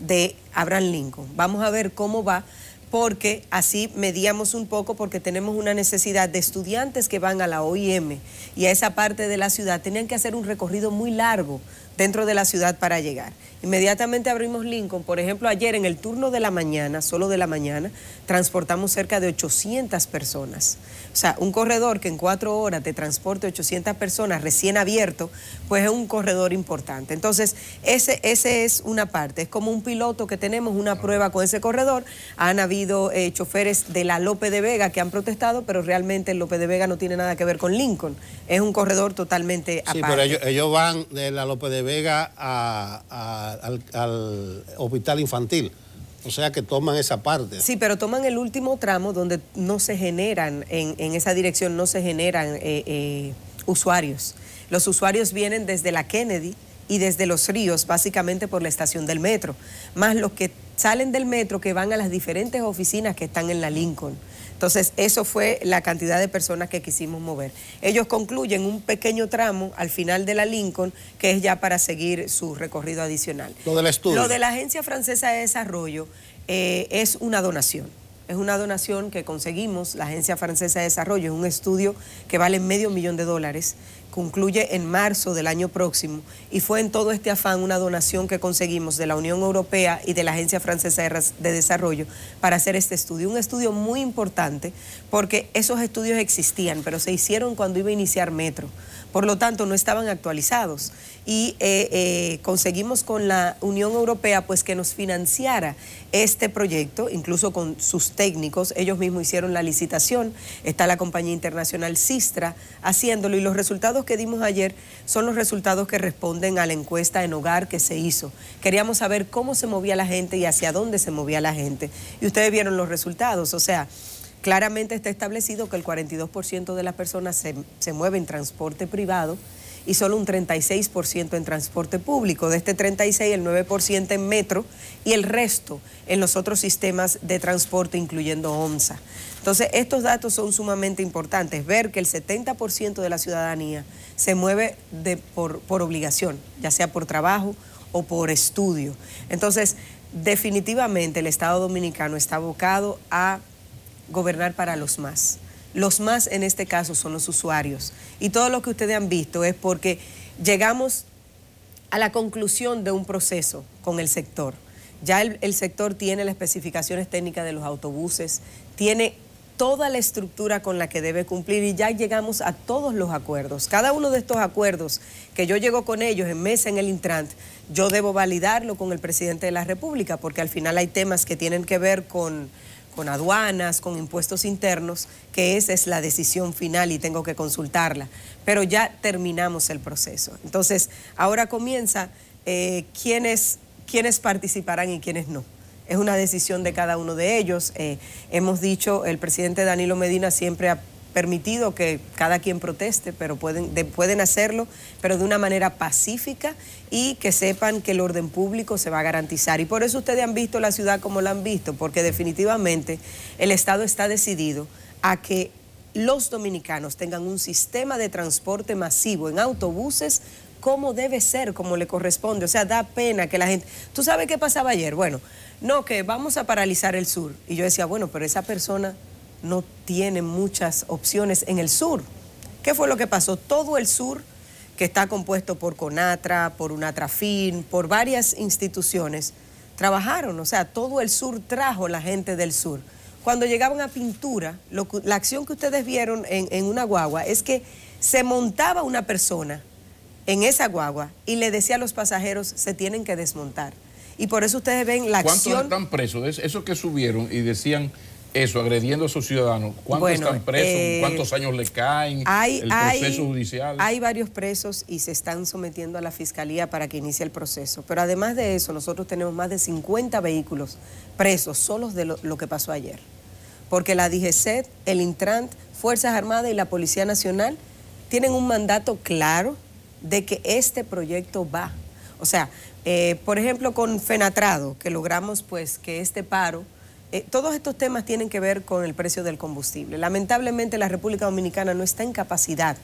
de Abraham Lincoln, vamos a ver cómo va, porque así medíamos un poco, porque tenemos una necesidad de estudiantes que van a la OIM y a esa parte de la ciudad, tenían que hacer un recorrido muy largo dentro de la ciudad para llegar. Inmediatamente abrimos Lincoln. Por ejemplo, ayer en el turno de la mañana, solo de la mañana, transportamos cerca de 800 personas. O sea, un corredor que en 4 horas te transporte 800 personas recién abierto, pues es un corredor importante. Entonces, ese es una parte. Es como un piloto que tenemos, una prueba con ese corredor. Han habido choferes de la Lope de Vega que han protestado, pero realmente el Lope de Vega no tiene nada que ver con Lincoln. Es un corredor totalmente aparte. Sí, pero ellos van de la Lope de Vega al hospital infantil. O sea que toman esa parte. Sí, pero toman el último tramo donde no se generan, en esa dirección no se generan usuarios. Los usuarios vienen desde la Kennedy y desde Los Ríos, básicamente por la estación del metro, más los que salen del metro que van a las diferentes oficinas que están en la Lincoln. Entonces, eso fue la cantidad de personas que quisimos mover. Ellos concluyen un pequeño tramo al final de la Lincoln, que es ya para seguir su recorrido adicional. Lo del estudio. Lo de la Agencia Francesa de Desarrollo es una donación. Es una donación que conseguimos, la Agencia Francesa de Desarrollo, es un estudio que vale $500,000, concluye en marzo del año próximo y fue en todo este afán una donación que conseguimos de la Unión Europea y de la Agencia Francesa de Desarrollo para hacer este estudio. Un estudio muy importante porque esos estudios existían, pero se hicieron cuando iba a iniciar Metro. Por lo tanto, no estaban actualizados y conseguimos con la Unión Europea pues que nos financiara este proyecto, incluso con sus técnicos. Ellos mismos hicieron la licitación, está la compañía internacional Sistra haciéndolo y los resultados que dimos ayer son los resultados que responden a la encuesta en hogar que se hizo. Queríamos saber cómo se movía la gente y hacia dónde se movía la gente. Y ustedes vieron los resultados, o sea, claramente está establecido que el 42% de las personas se mueve en transporte privado y solo un 36% en transporte público. De este 36%, el 9% en metro y el resto en los otros sistemas de transporte, incluyendo OMSA. Entonces, estos datos son sumamente importantes. Ver que el 70% de la ciudadanía se mueve por obligación, ya sea por trabajo o por estudio. Entonces, definitivamente el Estado Dominicano está abocado a gobernar para los más. Los más en este caso son los usuarios. Y todo lo que ustedes han visto es porque llegamos a la conclusión de un proceso con el sector. Ya el sector tiene las especificaciones técnicas de los autobuses, tiene toda la estructura con la que debe cumplir y ya llegamos a todos los acuerdos. Cada uno de estos acuerdos que yo llego con ellos en mesa en el Intrant, yo debo validarlo con el presidente de la República porque al final hay temas que tienen que ver con aduanas, con impuestos internos, que esa es la decisión final y tengo que consultarla. Pero ya terminamos el proceso. Entonces, ahora comienza quiénes participarán y quiénes no. Es una decisión de cada uno de ellos. Hemos dicho, el presidente Danilo Medina siempre ha permitido que cada quien proteste, pero pueden hacerlo, pero de una manera pacífica y que sepan que el orden público se va a garantizar. Y por eso ustedes han visto la ciudad como la han visto, porque definitivamente el Estado está decidido a que los dominicanos tengan un sistema de transporte masivo en autobuses como debe ser, como le corresponde. O sea, da pena que la gente... ¿Tú sabes qué pasaba ayer? Bueno, no, que vamos a paralizar el sur. Y yo decía, bueno, pero esa persona no tiene muchas opciones en el sur. ¿Qué fue lo que pasó? Todo el sur, que está compuesto por CONATRA, por UNATRAFIN, por varias instituciones, trabajaron. O sea, todo el sur trajo la gente del sur. Cuando llegaban a Pintura, la acción que ustedes vieron en una guagua es que se montaba una persona en esa guagua y le decía a los pasajeros, se tienen que desmontar. Y por eso ustedes ven la acción... ¿Cuántos están presos? Eso que subieron y decían eso, agrediendo a sus ciudadanos. ¿Cuántos están presos? ¿Cuántos años le caen? El proceso judicial. Hay varios presos y se están sometiendo a la fiscalía para que inicie el proceso. Pero además de eso, nosotros tenemos más de 50 vehículos presos, solos de lo que pasó ayer. Porque la DGCET, el Intrant, Fuerzas Armadas y la Policía Nacional tienen un mandato claro de que este proyecto va. O sea, por ejemplo, con Fenatrado, que logramos pues que este paro, todos estos temas tienen que ver con el precio del combustible. Lamentablemente la República Dominicana no está en capacidad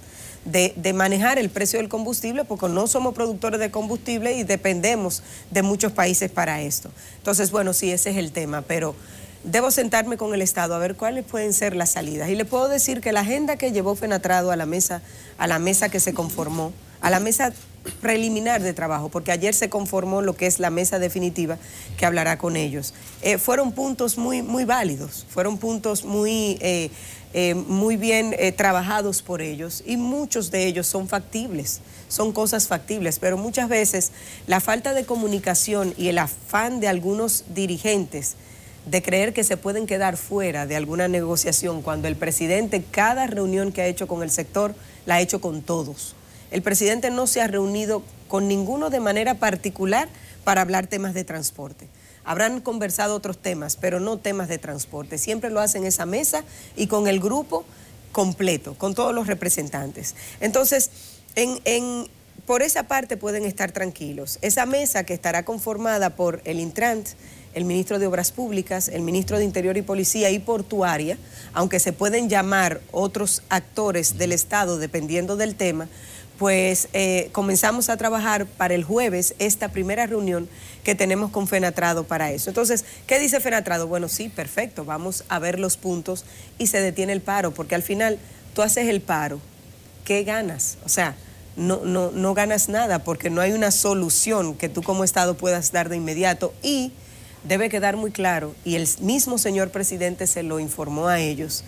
de manejar el precio del combustible porque no somos productores de combustible y dependemos de muchos países para esto. Entonces, bueno, sí, ese es el tema, pero debo sentarme con el Estado a ver cuáles pueden ser las salidas. Y le puedo decir que la agenda que llevó Fenatrado a la mesa que se conformó, a la mesa preliminar de trabajo, porque ayer se conformó lo que es la mesa definitiva que hablará con ellos. Fueron puntos muy válidos, fueron puntos muy bien trabajados por ellos y muchos de ellos son factibles, son cosas factibles, pero muchas veces la falta de comunicación y el afán de algunos dirigentes de creer que se pueden quedar fuera de alguna negociación cuando el presidente cada reunión que ha hecho con el sector la ha hecho con todos. El presidente no se ha reunido con ninguno de manera particular para hablar temas de transporte. Habrán conversado otros temas, pero no temas de transporte. Siempre lo hacen en esa mesa y con el grupo completo, con todos los representantes. Entonces, por esa parte pueden estar tranquilos. Esa mesa que estará conformada por el Intrant, el ministro de Obras Públicas, el ministro de Interior y Policía y Portuaria, aunque se pueden llamar otros actores del Estado dependiendo del tema, pues comenzamos a trabajar para el jueves esta primera reunión que tenemos con Fenatrado para eso. Entonces, ¿qué dice Fenatrado? Bueno, sí, perfecto, vamos a ver los puntos y se detiene el paro, porque al final tú haces el paro, ¿qué ganas? O sea, no ganas nada porque no hay una solución que tú como Estado puedas dar de inmediato y debe quedar muy claro, y el mismo señor presidente se lo informó a ellos,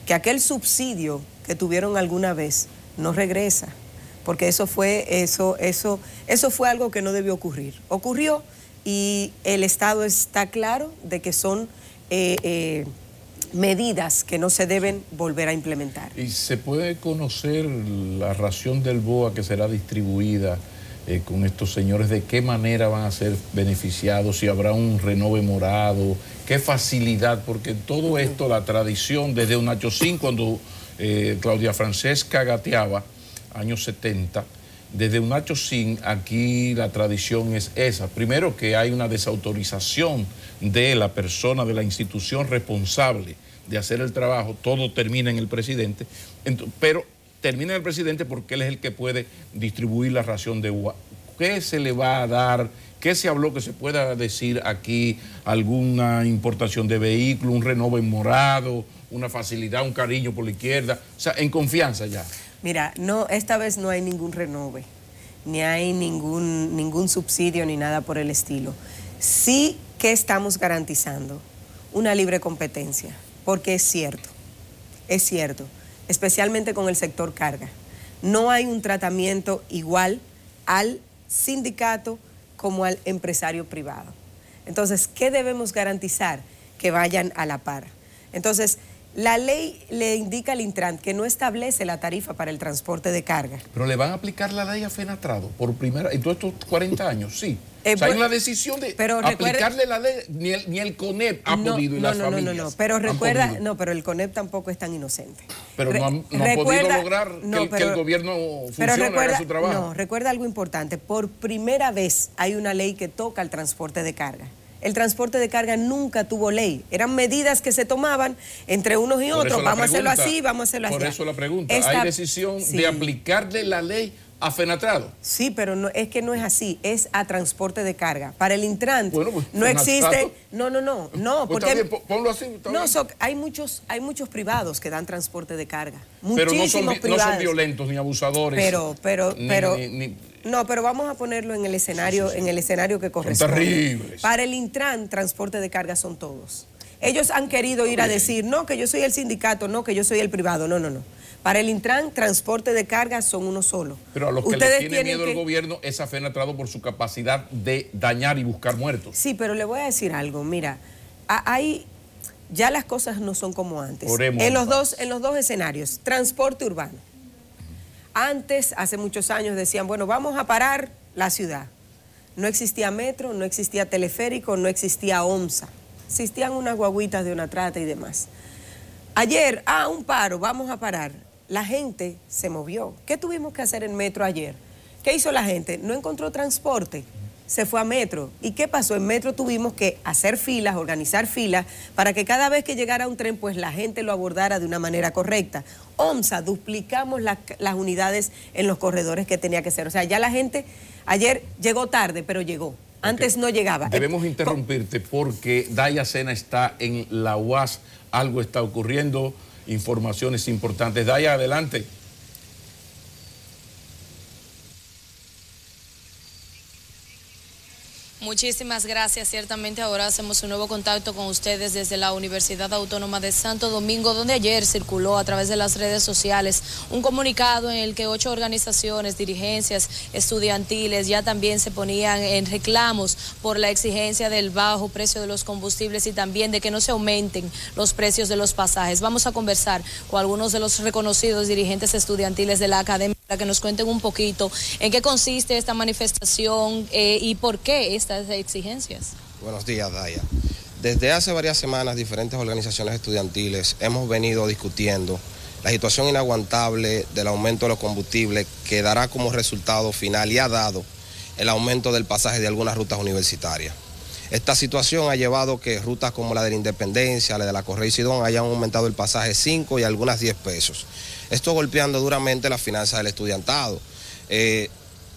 que aquel subsidio que tuvieron alguna vez no regresa, porque eso fue algo que no debió ocurrir. Ocurrió y el Estado está claro de que son medidas que no se deben volver a implementar. ¿Y se puede conocer la ración del BOA que será distribuida con estos señores? ¿De qué manera van a ser beneficiados? ¿Si habrá un renove morado? ¿Qué facilidad? Porque todo esto, la tradición desde un Unachocín, cuando Claudia Francesca gateaba, años 70, desde un Unachocín aquí la tradición es esa. Primero, que hay una desautorización de la persona, de la institución responsable de hacer el trabajo. Todo termina en el presidente, pero termina en el presidente porque él es el que puede distribuir la ración de UA. ¿Qué se le va a dar? ¿Qué se habló que se pueda decir aquí? ¿Alguna importación de vehículo, un renove morado, una facilidad, un cariño por la izquierda? O sea, en confianza ya. Mira, no, esta vez no hay ningún renove, ni hay ningún subsidio ni nada por el estilo. Sí que estamos garantizando una libre competencia, porque es cierto, especialmente con el sector carga. No hay un tratamiento igual al sindicato como al empresario privado. Entonces, ¿qué debemos garantizar? Que vayan a la par. Entonces, la ley le indica al Intran que no establece la tarifa para el transporte de carga. Pero le van a aplicar la ley a Fenatrado por primera en todos estos 40 años, sí. O sea, hay una decisión de aplicarle la ley, ni el CONEP ha podido y las familias. No, pero recuerda, pero el CONEP tampoco es tan inocente. Pero no han podido lograr que el gobierno funcione, haga su trabajo. No, recuerda algo importante, por primera vez hay una ley que toca el transporte de carga. El transporte de carga nunca tuvo ley. Eran medidas que se tomaban entre unos y otros. Vamos a hacerlo así, vamos a hacerlo así. Por eso la pregunta, ¿hay decisión de aplicarle la ley a Fenatrado? Sí, pero no, es que no es así, es a transporte de carga. Para el Intran no existe... No, pues porque... Bien, ponlo así. Hay muchos privados que dan transporte de carga. Pero Muchísimos privados. No son violentos ni abusadores. Pero vamos a ponerlo en el escenario, que corresponde. Son terribles. Para el Intran, transporte de carga son todos. Ellos han querido ir a decir, no, que yo soy el sindicato, no, que yo soy el privado. No. Para el Intran, transporte de carga son uno solo. Pero a los que le tiene miedo el gobierno es a Fenatrado por su capacidad de dañar y buscar muertos. Sí, pero le voy a decir algo. Mira, ya las cosas no son como antes. En los dos escenarios, transporte urbano. Antes, hace muchos años, decían, bueno, vamos a parar la ciudad. No existía metro, no existía teleférico, no existía OMSA. Existían unas guaguitas de una trata y demás. Ayer, un paro, vamos a parar. La gente se movió. ¿Qué tuvimos que hacer en metro ayer? ¿Qué hizo la gente? No encontró transporte. Se fue a metro. ¿Y qué pasó? En metro tuvimos que hacer filas, organizar filas, para que cada vez que llegara un tren, pues la gente lo abordara de una manera correcta. OMSA, duplicamos las unidades en los corredores que tenía que ser. O sea, ya la gente ayer llegó tarde, pero llegó. Antes no llegaba. Debemos interrumpirte porque Daya Sena está en la UAS. Algo está ocurriendo, informaciones importantes. Daya, adelante. Muchísimas gracias. Ciertamente ahora hacemos un nuevo contacto con ustedes desde la Universidad Autónoma de Santo Domingo, donde ayer circuló a través de las redes sociales un comunicado en el que 8 organizaciones, dirigencias estudiantiles ya también se ponían en reclamos por la exigencia del bajo precio de los combustibles y también de que no se aumenten los precios de los pasajes. Vamos a conversar con algunos de los reconocidos dirigentes estudiantiles de la academia para que nos cuenten un poquito en qué consiste esta manifestación y por qué estas exigencias. Buenos días, Daya. Desde hace varias semanas diferentes organizaciones estudiantiles hemos venido discutiendo La situación inaguantable del aumento de los combustibles que dará como resultado final y ha dado el aumento del pasaje de algunas rutas universitarias. Esta situación ha llevado que rutas como la de la Independencia, la de la Correa y Sidón hayan aumentado el pasaje 5 y algunas 10 pesos. Esto golpeando duramente las finanzas del estudiantado.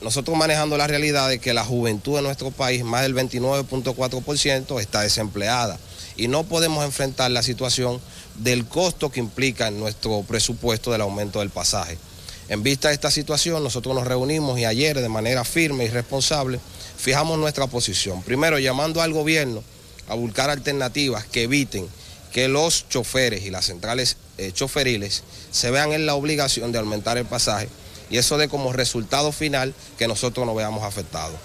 Nosotros manejando la realidad de que la juventud de nuestro país, más del 29.4%, está desempleada y no podemos enfrentar la situación del costo que implica en nuestro presupuesto del aumento del pasaje. En vista de esta situación, nosotros nos reunimos y ayer de manera firme y responsable fijamos nuestra posición. Primero, llamando al gobierno a buscar alternativas que eviten que los choferes y las centrales choferiles se vean en la obligación de aumentar el pasaje y eso dé como resultado final que nosotros nos veamos afectados.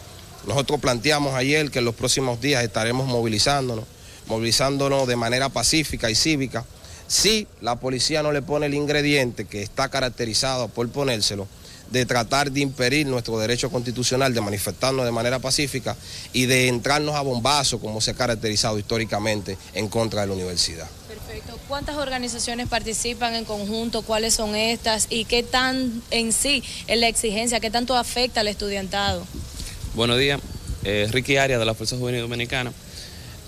Nosotros planteamos ayer que en los próximos días estaremos movilizándonos de manera pacífica y cívica. Si la policía no le pone el ingrediente que está caracterizado por ponérselo, de tratar de impedir nuestro derecho constitucional de manifestarnos de manera pacífica y de entrarnos a bombazo como se ha caracterizado históricamente en contra de la universidad. Perfecto. ¿Cuántas organizaciones participan en conjunto? ¿Cuáles son estas? ¿Y qué tan en sí es la exigencia? ¿Qué tanto afecta al estudiantado? Buenos días, Ricky Arias de la Fuerza Juvenil Dominicana.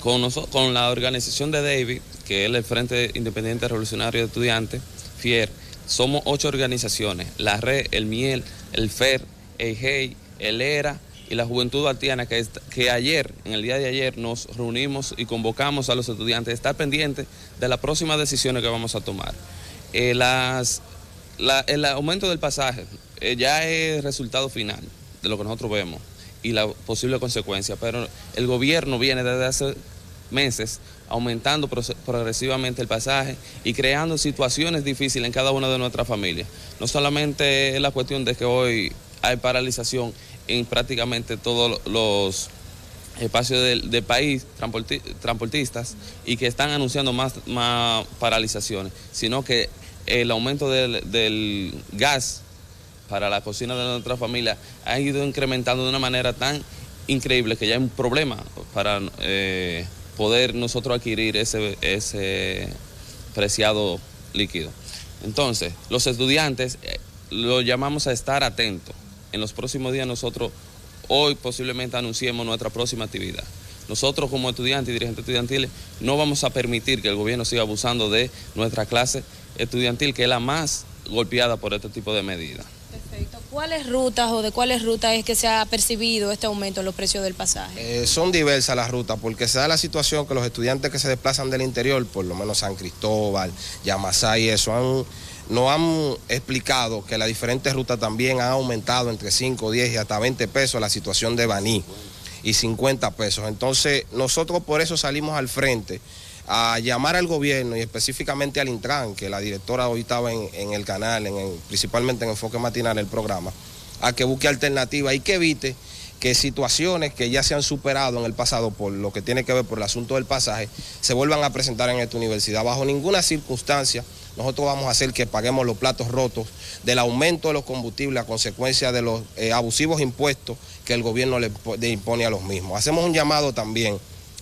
Con la organización de David, que es el Frente Independiente Revolucionario de Estudiantes, FIER, somos 8 organizaciones, la RED, el MIEL, el FER, el GEI, el ERA y la Juventud Haitiana, que ayer, en el día de ayer, nos reunimos y convocamos a los estudiantes a estar pendientes de las próximas decisiones que vamos a tomar. El aumento del pasaje ya es resultado final de lo que nosotros vemos y la posible consecuencia, pero el gobierno viene desde hace meses aumentando progresivamente el pasaje y creando situaciones difíciles en cada una de nuestras familias. No solamente es la cuestión de que hoy hay paralización en prácticamente todos los espacios del país, transportistas, y que están anunciando más paralizaciones, sino que el aumento del gas para la cocina de nuestra familia ha ido incrementando de una manera tan increíble que ya es un problema para poder nosotros adquirir ese preciado líquido. Entonces, los estudiantes los llamamos a estar atentos. En los próximos días nosotros, hoy posiblemente anunciemos nuestra próxima actividad. Nosotros como estudiantes y dirigentes estudiantiles no vamos a permitir que el gobierno siga abusando de nuestra clase estudiantil, que es la más golpeada por este tipo de medidas. Perfecto. ¿Cuáles rutas o de cuáles rutas es que se ha percibido este aumento en los precios del pasaje? Son diversas las rutas, porque se da la situación que los estudiantes que se desplazan del interior, por lo menos San Cristóbal, Yamasá y eso, nos han explicado que las diferentes rutas también han aumentado entre 5, 10 y hasta 20 pesos la situación de Baní y 50 pesos. Entonces nosotros por eso salimos al frente a llamar al gobierno y específicamente al Intran, que la directora hoy estaba en el canal, principalmente en Enfoque Matinal, el programa, a que busque alternativas y que evite que situaciones que ya se han superado en el pasado por lo que tiene que ver por el asunto del pasaje, se vuelvan a presentar en esta universidad. Bajo ninguna circunstancia nosotros vamos a hacer que paguemos los platos rotos del aumento de los combustibles a consecuencia de los abusivos impuestos que el gobierno le impone a los mismos. Hacemos un llamado también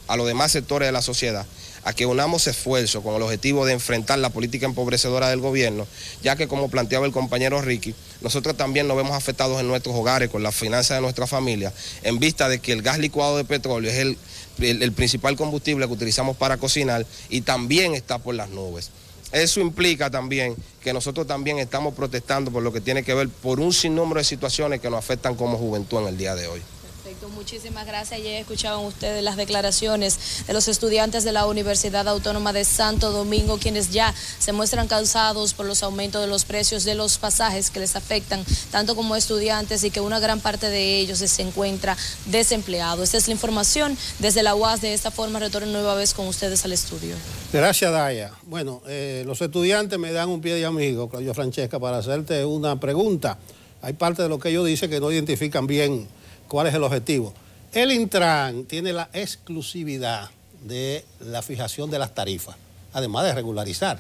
a los demás sectores de la sociedad a que unamos esfuerzos con el objetivo de enfrentar la política empobrecedora del gobierno, ya que como planteaba el compañero Ricky, nosotros también nos vemos afectados en nuestros hogares con las finanzas de nuestra familia, en vista de que el gas licuado de petróleo es el principal combustible que utilizamos para cocinar y también está por las nubes. Eso implica también que nosotros también estamos protestando por lo que tiene que ver por un sinnúmero de situaciones que nos afectan como juventud en el día de hoy. Perfecto, muchísimas gracias. Ya escuchaban ustedes las declaraciones de los estudiantes de la Universidad Autónoma de Santo Domingo, quienes ya se muestran cansados por los aumentos de los precios de los pasajes que les afectan tanto como estudiantes y que una gran parte de ellos se encuentra desempleado. Esta es la información desde la UAS. De esta forma retorno nueva vez con ustedes al estudio. Gracias, Daya. Bueno, los estudiantes me dan un pie de amigo, Claudio Francesca, para hacerte una pregunta. Hay parte de lo que ellos dicen que no identifican bien cuál es el objetivo. El Intran tiene la exclusividad de la fijación de las tarifas, además de regularizar.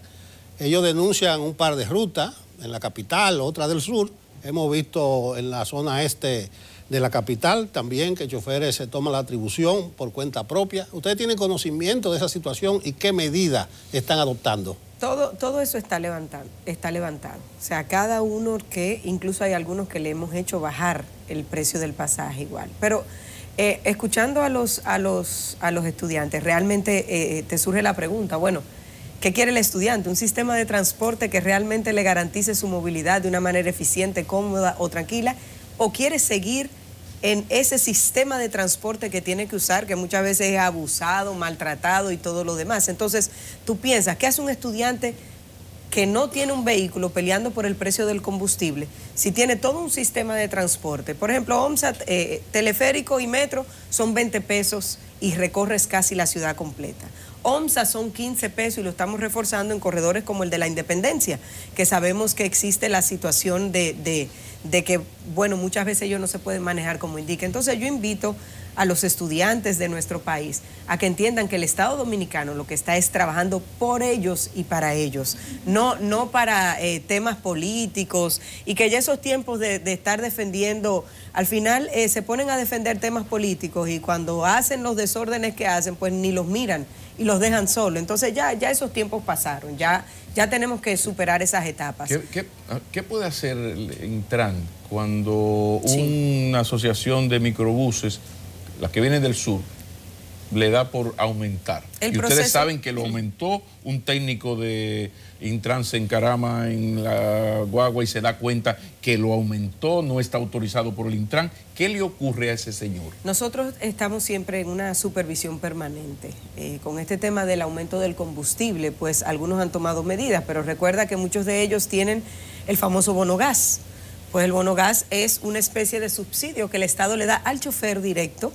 Ellos denuncian un par de rutas en la capital, otra del sur. Hemos visto en la zona este de la capital también, que choferes se toman la atribución por cuenta propia. ¿Ustedes tienen conocimiento de esa situación y qué medidas están adoptando? Todo eso está levantado. O sea, cada uno que, incluso hay algunos que le hemos hecho bajar el precio del pasaje igual. Pero escuchando a los estudiantes, realmente te surge la pregunta, bueno, ¿qué quiere el estudiante? ¿Un sistema de transporte que realmente le garantice su movilidad de una manera eficiente, cómoda o tranquila? ¿O quiere seguir en ese sistema de transporte que tiene que usar, que muchas veces es abusado, maltratado y todo lo demás? Entonces, tú piensas, ¿qué hace un estudiante que no tiene un vehículo peleando por el precio del combustible si tiene todo un sistema de transporte? Por ejemplo, OMSA, teleférico y metro son 20 pesos y recorres casi la ciudad completa. OMSA son 15 pesos y lo estamos reforzando en corredores como el de la Independencia, que sabemos que existe la situación de que, bueno, muchas veces ellos no se pueden manejar como indica. Entonces yo invito a los estudiantes de nuestro país a que entiendan que el Estado Dominicano lo que está es trabajando por ellos y para ellos, no para temas políticos, y que ya esos tiempos de estar defendiendo, al final se ponen a defender temas políticos y cuando hacen los desórdenes que hacen, pues ni los miran y los dejan solos. Entonces ya esos tiempos pasaron, ya tenemos que superar esas etapas. ¿Qué puede hacer el Intran cuando una asociación de microbuses, las que vienen del sur, le da por aumentar? Y ustedes saben que lo aumentó un técnico de Intran, se encarama en la guagua y se da cuenta que lo aumentó, no está autorizado por el Intran. ¿Qué le ocurre a ese señor? Nosotros estamos siempre en una supervisión permanente. Con este tema del aumento del combustible, pues algunos han tomado medidas, pero recuerda que muchos de ellos tienen el famoso bono gas. Pues el bono gas es una especie de subsidio que el Estado le da al chofer directo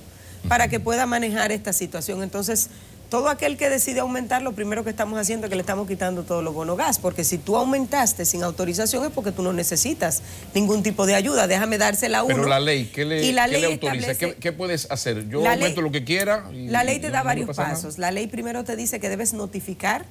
para que pueda manejar esta situación. Entonces, todo aquel que decide aumentar, lo primero que estamos haciendo es que le estamos quitando todos los bonos gas, porque si tú aumentaste sin autorización es porque tú no necesitas ningún tipo de ayuda. Déjame dársela a uno. Pero la ley, ¿qué le autoriza? ¿Qué puedes hacer? Yo aumento lo que quiera. La ley te da varios pasos. La ley primero te dice que debes notificar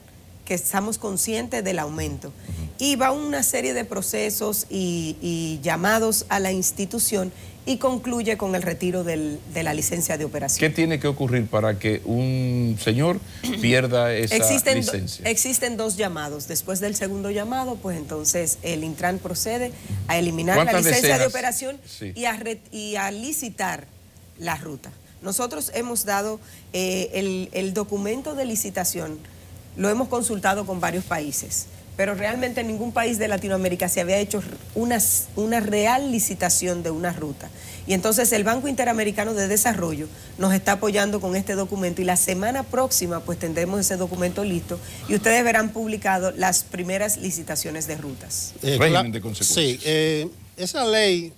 que estamos conscientes del aumento. Y va una serie de procesos y llamados a la institución y concluye con el retiro de la licencia de operación. ¿Qué tiene que ocurrir para que un señor pierda esa licencia? Existen dos llamados. Después del segundo llamado, pues entonces el Intran procede a eliminar la licencia de operación y a licitar la ruta. Nosotros hemos dado el documento de licitación, lo hemos consultado con varios países, pero realmente en ningún país de Latinoamérica se había hecho una real licitación de una ruta. Y entonces el Banco Interamericano de Desarrollo nos está apoyando con este documento y la semana próxima pues tendremos ese documento listo y ustedes verán publicado las primeras licitaciones de rutas. Régimen de consecuencias. Sí, esa ley,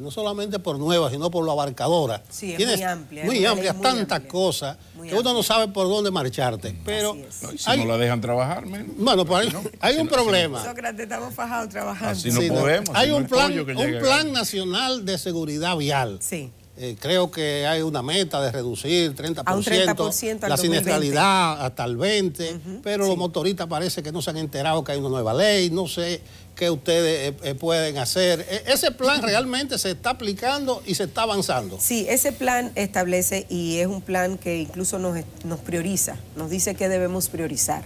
no solamente por nueva, sino por lo abarcadora. Sí, es muy amplia. Muy amplia, tantas cosas que uno no sabe por dónde marcharte. Pero si no la dejan trabajar, menos. Bueno, pues hay un problema. Sócrates, estamos fajados trabajando. Así no podemos. Hay un plan nacional de seguridad vial. Sí. Creo que hay una meta de reducir 30%, a un 30% la siniestralidad hasta el 20%, pero los motoristas parece que no se han enterado que hay una nueva ley, no sé qué ustedes pueden hacer. ¿Ese plan realmente se está aplicando y se está avanzando? Sí, ese plan establece y es un plan que incluso nos prioriza, nos dice que debemos priorizar.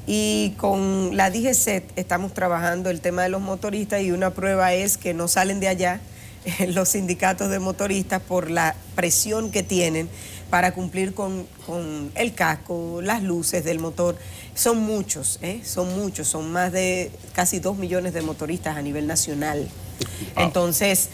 Y con la DGCET estamos trabajando el tema de los motoristas y una prueba es que no salen de allá los sindicatos de motoristas por la presión que tienen para cumplir con el casco, las luces del motor. Son muchos, son más de casi 2 millones de motoristas a nivel nacional. Entonces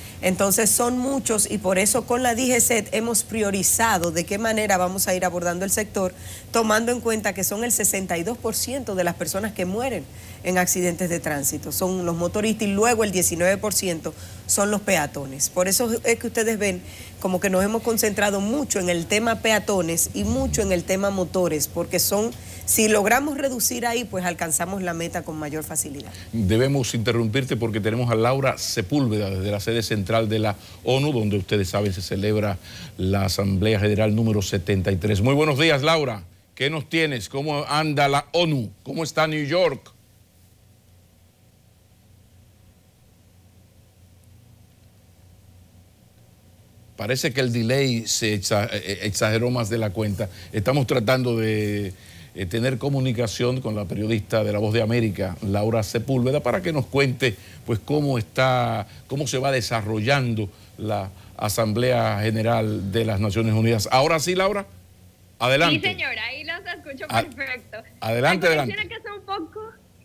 son muchos y por eso con la DGCET hemos priorizado de qué manera vamos a ir abordando el sector, tomando en cuenta que son el 62% de las personas que mueren en accidentes de tránsito, son los motoristas y luego el 19% son los peatones. Por eso es que ustedes ven como que nos hemos concentrado mucho en el tema peatones y mucho en el tema motores, porque si logramos reducir ahí, pues alcanzamos la meta con mayor facilidad. Debemos interrumpirte porque tenemos a Laura Sepúlveda desde la sede central de la ONU, donde ustedes saben se celebra la Asamblea General número 73. Muy buenos días, Laura. ¿Qué nos tienes? ¿Cómo anda la ONU? ¿Cómo está New York? parece que el delay se exageró más de la cuenta. Estamos tratando de tener comunicación con la periodista de La Voz de América, Laura Sepúlveda, para que nos cuente pues cómo se va desarrollando la Asamblea General de las Naciones Unidas. Ahora sí, Laura, adelante. Sí, señora, ahí los escucho perfecto. Adelante, adelante.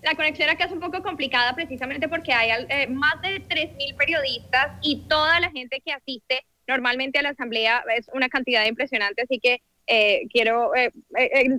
La conexión acá es un poco complicada precisamente porque hay más de 3.000 periodistas y toda la gente que asiste normalmente a la Asamblea es una cantidad impresionante, así que quiero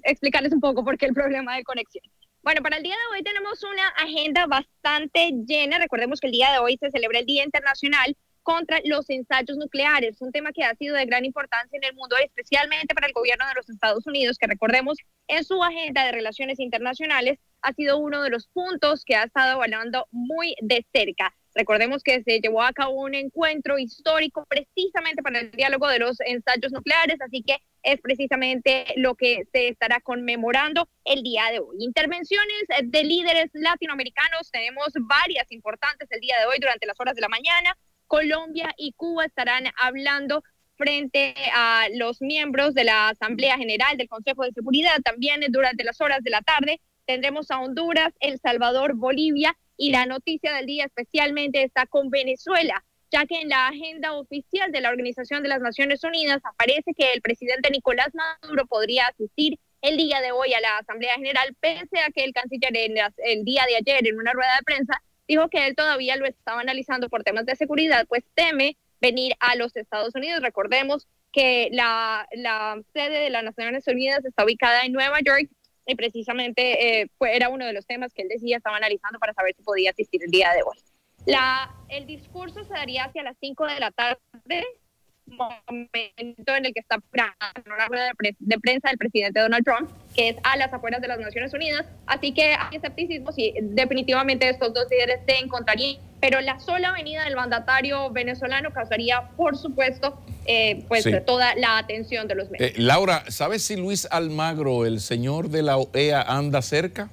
explicarles un poco por qué el problema de conexión. Bueno, para el día de hoy tenemos una agenda bastante llena. Recordemos que el día de hoy se celebra el Día Internacional contra los ensayos nucleares, un tema que ha sido de gran importancia en el mundo, especialmente para el gobierno de los Estados Unidos, que recordemos en su agenda de relaciones internacionales ha sido uno de los puntos que ha estado evaluando muy de cerca. Recordemos que se llevó a cabo un encuentro histórico precisamente para el diálogo de los ensayos nucleares, así que es precisamente lo que se estará conmemorando el día de hoy. Intervenciones de líderes latinoamericanos, tenemos varias importantes el día de hoy durante las horas de la mañana. Colombia y Cuba estarán hablando frente a los miembros de la Asamblea General del Consejo de Seguridad. También durante las horas de la tarde tendremos a Honduras, El Salvador, Bolivia, y la noticia del día especialmente está con Venezuela, ya que en la agenda oficial de la Organización de las Naciones Unidas aparece que el presidente Nicolás Maduro podría asistir el día de hoy a la Asamblea General, pese a que el canciller el día de ayer en una rueda de prensa dijo que él todavía lo estaba analizando por temas de seguridad, pues teme venir a los Estados Unidos. Recordemos que la sede de las Naciones Unidas está ubicada en Nueva York y precisamente era uno de los temas que él decía estaba analizando para saber si podía asistir el día de hoy. El discurso se daría hacia las 5 de la tarde, momento en el que está una rueda de prensa del presidente Donald Trump, que es a las afueras de las Naciones Unidas, así que hay escepticismo si definitivamente estos dos líderes se encontrarían, pero la sola venida del mandatario venezolano causaría, por supuesto, sí, toda la atención de los medios. Laura, ¿sabes si Luis Almagro, el señor de la OEA, anda cerca?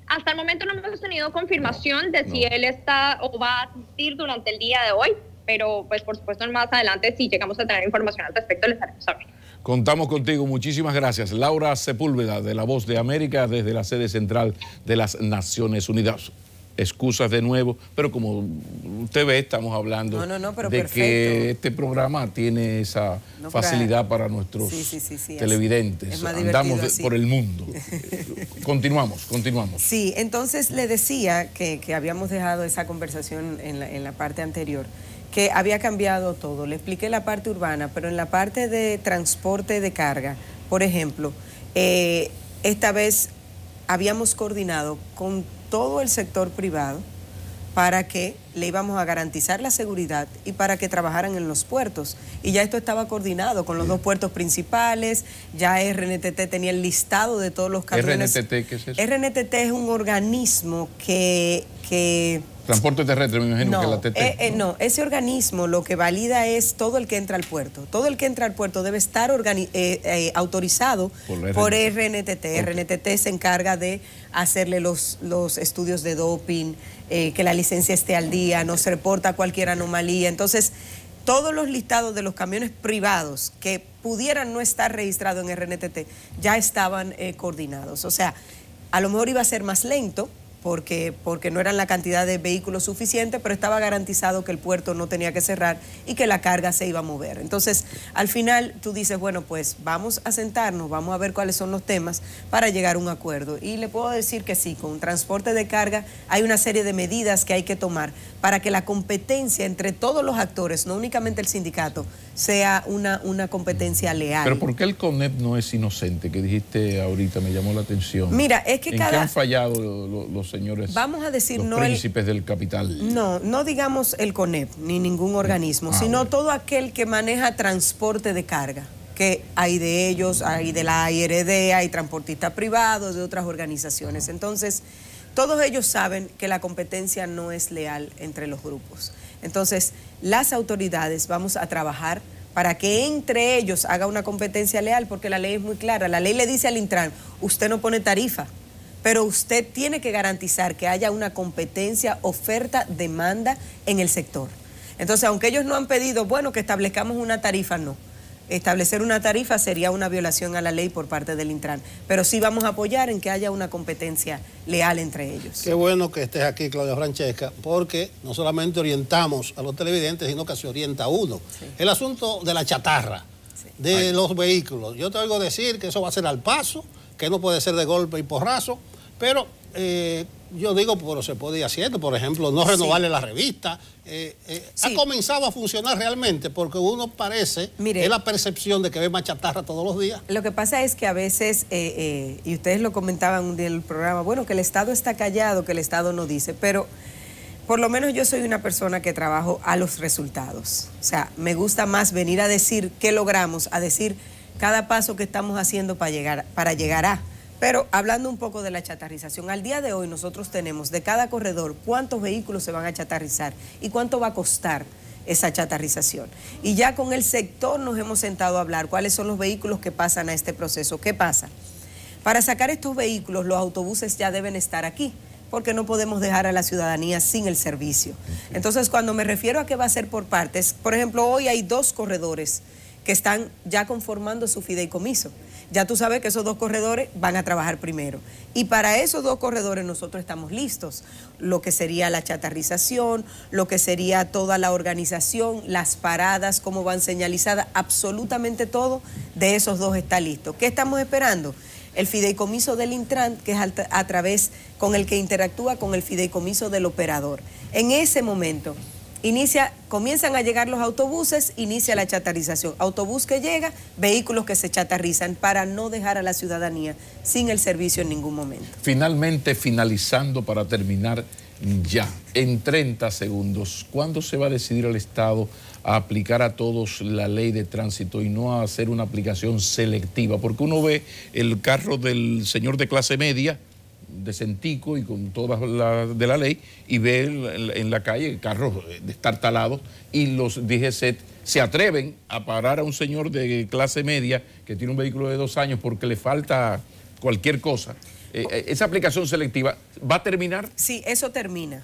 Hasta el momento no hemos tenido confirmación de si él está o va a asistir durante el día de hoy, pero pues por supuesto más adelante si llegamos a tener información al respecto les haremos saber. Contamos contigo, muchísimas gracias. Laura Sepúlveda, de La Voz de América, desde la sede central de las Naciones Unidas. Excusas de nuevo, pero como usted ve, estamos hablando pero de perfecto, que este programa tiene esa facilidad para nuestros televidentes. Andamos por el mundo. Continuamos. Sí, entonces le decía que habíamos dejado esa conversación en la parte anterior, que había cambiado todo. Le expliqué la parte urbana, pero en la parte de transporte de carga, por ejemplo, esta vez habíamos coordinado con todo el sector privado para que le íbamos a garantizar la seguridad y para que trabajaran en los puertos. Y ya esto estaba coordinado con los dos puertos principales, ya RNTT tenía el listado de todos los camiones. ¿RNTT qué es eso? RNTT es un organismo que Transporte terrestre, me imagino que la TT. No, ese organismo lo que valida es todo el que entra al puerto. Todo el que entra al puerto debe estar autorizado por RNTT. Okay. RNTT se encarga de hacerle los estudios de doping, que la licencia esté al día, no se reporta cualquier anomalía. Entonces, todos los listados de los camiones privados que pudieran no estar registrados en RNTT ya estaban coordinados. O sea, a lo mejor iba a ser más lento, porque no eran la cantidad de vehículos suficiente, pero estaba garantizado que el puerto no tenía que cerrar y que la carga se iba a mover. Entonces, al final tú dices, bueno, pues vamos a sentarnos, vamos a ver cuáles son los temas para llegar a un acuerdo. Y le puedo decir que sí, con transporte de carga hay una serie de medidas que hay que tomar para que la competencia entre todos los actores, no únicamente el sindicato, sea una competencia leal. Pero ¿por qué el CONEP no es inocente? Que dijiste ahorita, me llamó la atención. Mira, es que ¿En qué han fallado los señores, vamos a decir, los príncipes del capital? No digamos el CONEP, ni ningún organismo, sino todo aquel que maneja transporte de carga, que hay de ellos, hay de la IRD, hay transportistas privados, de otras organizaciones. Entonces, todos ellos saben que la competencia no es leal entre los grupos. Entonces, las autoridades vamos a trabajar para que entre ellos haga una competencia leal, porque la ley es muy clara. La ley le dice al Intran, usted no pone tarifa, pero usted tiene que garantizar que haya una competencia, oferta, demanda en el sector. Entonces, aunque ellos no han pedido, bueno, que establezcamos una tarifa, no. Establecer una tarifa sería una violación a la ley por parte del Intran, pero sí vamos a apoyar en que haya una competencia leal entre ellos. Qué bueno que estés aquí, Claudia Francesca, porque no solamente orientamos a los televidentes, sino que se orienta a uno. Sí. El asunto de la chatarra, de los vehículos. Yo te oigo decir que eso va a ser al paso, que no puede ser de golpe y porrazo, pero yo digo, pero se puede ir haciendo, por ejemplo, no renovarle la revista. Ha comenzado a funcionar realmente, porque uno parece, es la percepción de que ve más chatarra todos los días. Lo que pasa es que a veces, y ustedes lo comentaban un día en el programa, bueno, que el Estado está callado, que el Estado no dice, pero por lo menos yo soy una persona que trabajo a los resultados. O sea, me gusta más venir a decir qué logramos, a decir cada paso que estamos haciendo para llegar a. Pero hablando un poco de la chatarrización, al día de hoy nosotros tenemos de cada corredor cuántos vehículos se van a chatarrizar y cuánto va a costar esa chatarrización. Y ya con el sector nos hemos sentado a hablar cuáles son los vehículos que pasan a este proceso. ¿Qué pasa? Para sacar estos vehículos, los autobuses ya deben estar aquí, porque no podemos dejar a la ciudadanía sin el servicio. Entonces, cuando me refiero a que va a ser por partes, por ejemplo, hoy hay 2 corredores que están ya conformando su fideicomiso. Ya tú sabes que esos 2 corredores van a trabajar primero. Y para esos 2 corredores nosotros estamos listos. Lo que sería la chatarrización, lo que sería toda la organización, las paradas, cómo van señalizadas, absolutamente todo de esos 2 está listo. ¿Qué estamos esperando? El fideicomiso del Intran, que es a través con el que interactúa con el fideicomiso del operador. En ese momento comienzan a llegar los autobuses, inicia la chatarrización. Autobús que llega, vehículos que se chatarrizan para no dejar a la ciudadanía sin el servicio en ningún momento. Finalmente, finalizando para terminar ya, en 30 segundos, ¿cuándo se va a decidir el Estado a aplicar a todos la ley de tránsito y no a hacer una aplicación selectiva? Porque uno ve el carro del señor de clase media, decentico y con todas las de la ley, y ve en la calle carros destartalados, y los DGCET se atreven a parar a un señor de clase media que tiene un vehículo de 2 años porque le falta cualquier cosa. ¿Esa aplicación selectiva va a terminar? Sí, eso termina,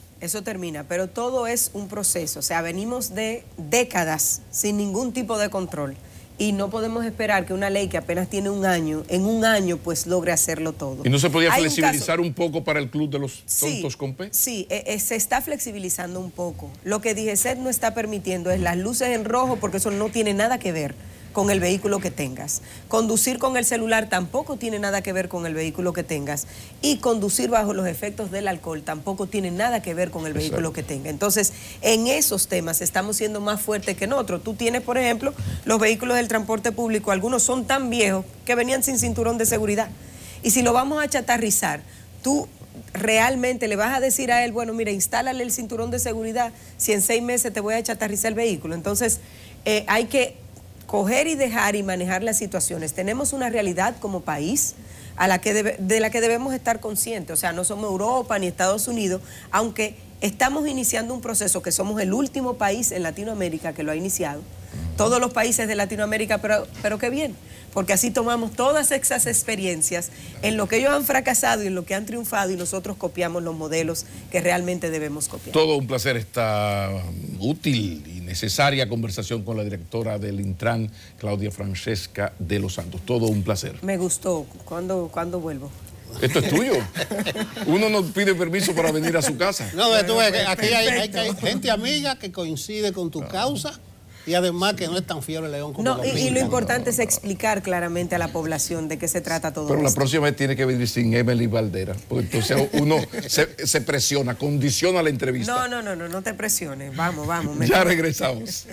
pero todo es un proceso. O sea, venimos de décadas sin ningún tipo de control. Y no podemos esperar que una ley que apenas tiene un año, en un año pues logre hacerlo todo. ¿Y no se podía flexibilizar un poco para el club de los tontos con P? Sí, se está flexibilizando un poco. Lo que DGCET no está permitiendo es las luces en rojo, porque eso no tiene nada que ver con el vehículo que tengas. Conducir con el celular tampoco tiene nada que ver con el vehículo que tengas. Y conducir bajo los efectos del alcohol tampoco tiene nada que ver con el vehículo que tenga. Entonces, en esos temas estamos siendo más fuertes que en otros. Tú tienes, por ejemplo, los vehículos del transporte público, algunos son tan viejos que venían sin cinturón de seguridad. Y si lo vamos a chatarrizar, tú realmente le vas a decir a él, bueno, mira, instálale el cinturón de seguridad, si en 6 meses te voy a chatarrizar el vehículo. Entonces, hay que coger y dejar y manejar las situaciones. Tenemos una realidad como país de la que debemos estar conscientes. O sea, no somos Europa ni Estados Unidos, aunque estamos iniciando un proceso que somos el último país en Latinoamérica que lo ha iniciado. Todos los países de Latinoamérica, pero qué bien, porque así tomamos todas esas experiencias en lo que ellos han fracasado y en lo que han triunfado, y nosotros copiamos los modelos que realmente debemos copiar. Todo un placer esta útil y necesaria conversación con la directora del Intran, Claudia Francesca de los Santos. Todo un placer. Me gustó. ¿Cuándo vuelvo? Esto es tuyo. Uno no pide permiso para venir a su casa. No, tú ves que aquí hay gente amiga que coincide con tu causa. Y además que no es tan fiebre León como y lo importante es explicar claramente a la población de qué se trata todo esto. Pero la próxima vez tiene que venir sin Emily Valdera, porque entonces uno se presiona, condiciona la entrevista. No te presiones. Vamos. Ya regresamos.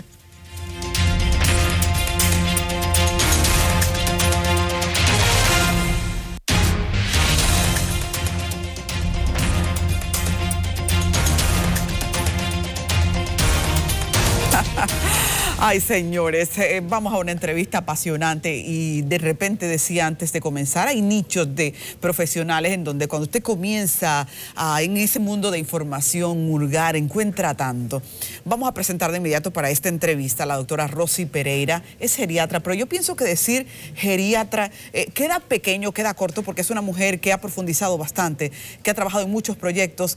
Ay, señores, vamos a una entrevista apasionante y de repente decía antes de comenzar, hay nichos de profesionales en donde cuando usted comienza en ese mundo de información, hurgar, encuentra tanto. Vamos a presentar de inmediato para esta entrevista a la doctora Rosy Pereira, es geriatra, pero yo pienso que decir geriatra queda pequeño, queda corto, porque es una mujer que ha profundizado bastante, que ha trabajado en muchos proyectos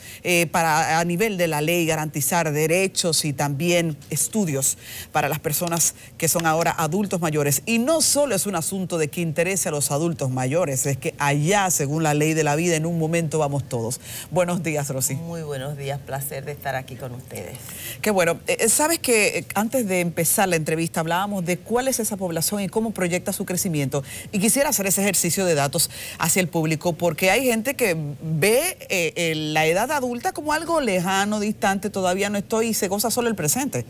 para a nivel de la ley garantizar derechos y también estudios para las personas que son ahora adultos mayores. Y no solo es un asunto de que interese a los adultos mayores, es que allá, según la ley de la vida, en un momento vamos todos. Buenos días, Rosy. Muy buenos días, placer de estar aquí con ustedes. Qué bueno. Sabes que antes de empezar la entrevista hablábamos de cuál es esa población y cómo proyecta su crecimiento. Y quisiera hacer ese ejercicio de datos hacia el público, porque hay gente que ve la edad adulta como algo lejano, distante, todavía no estoy y se goza solo el presente.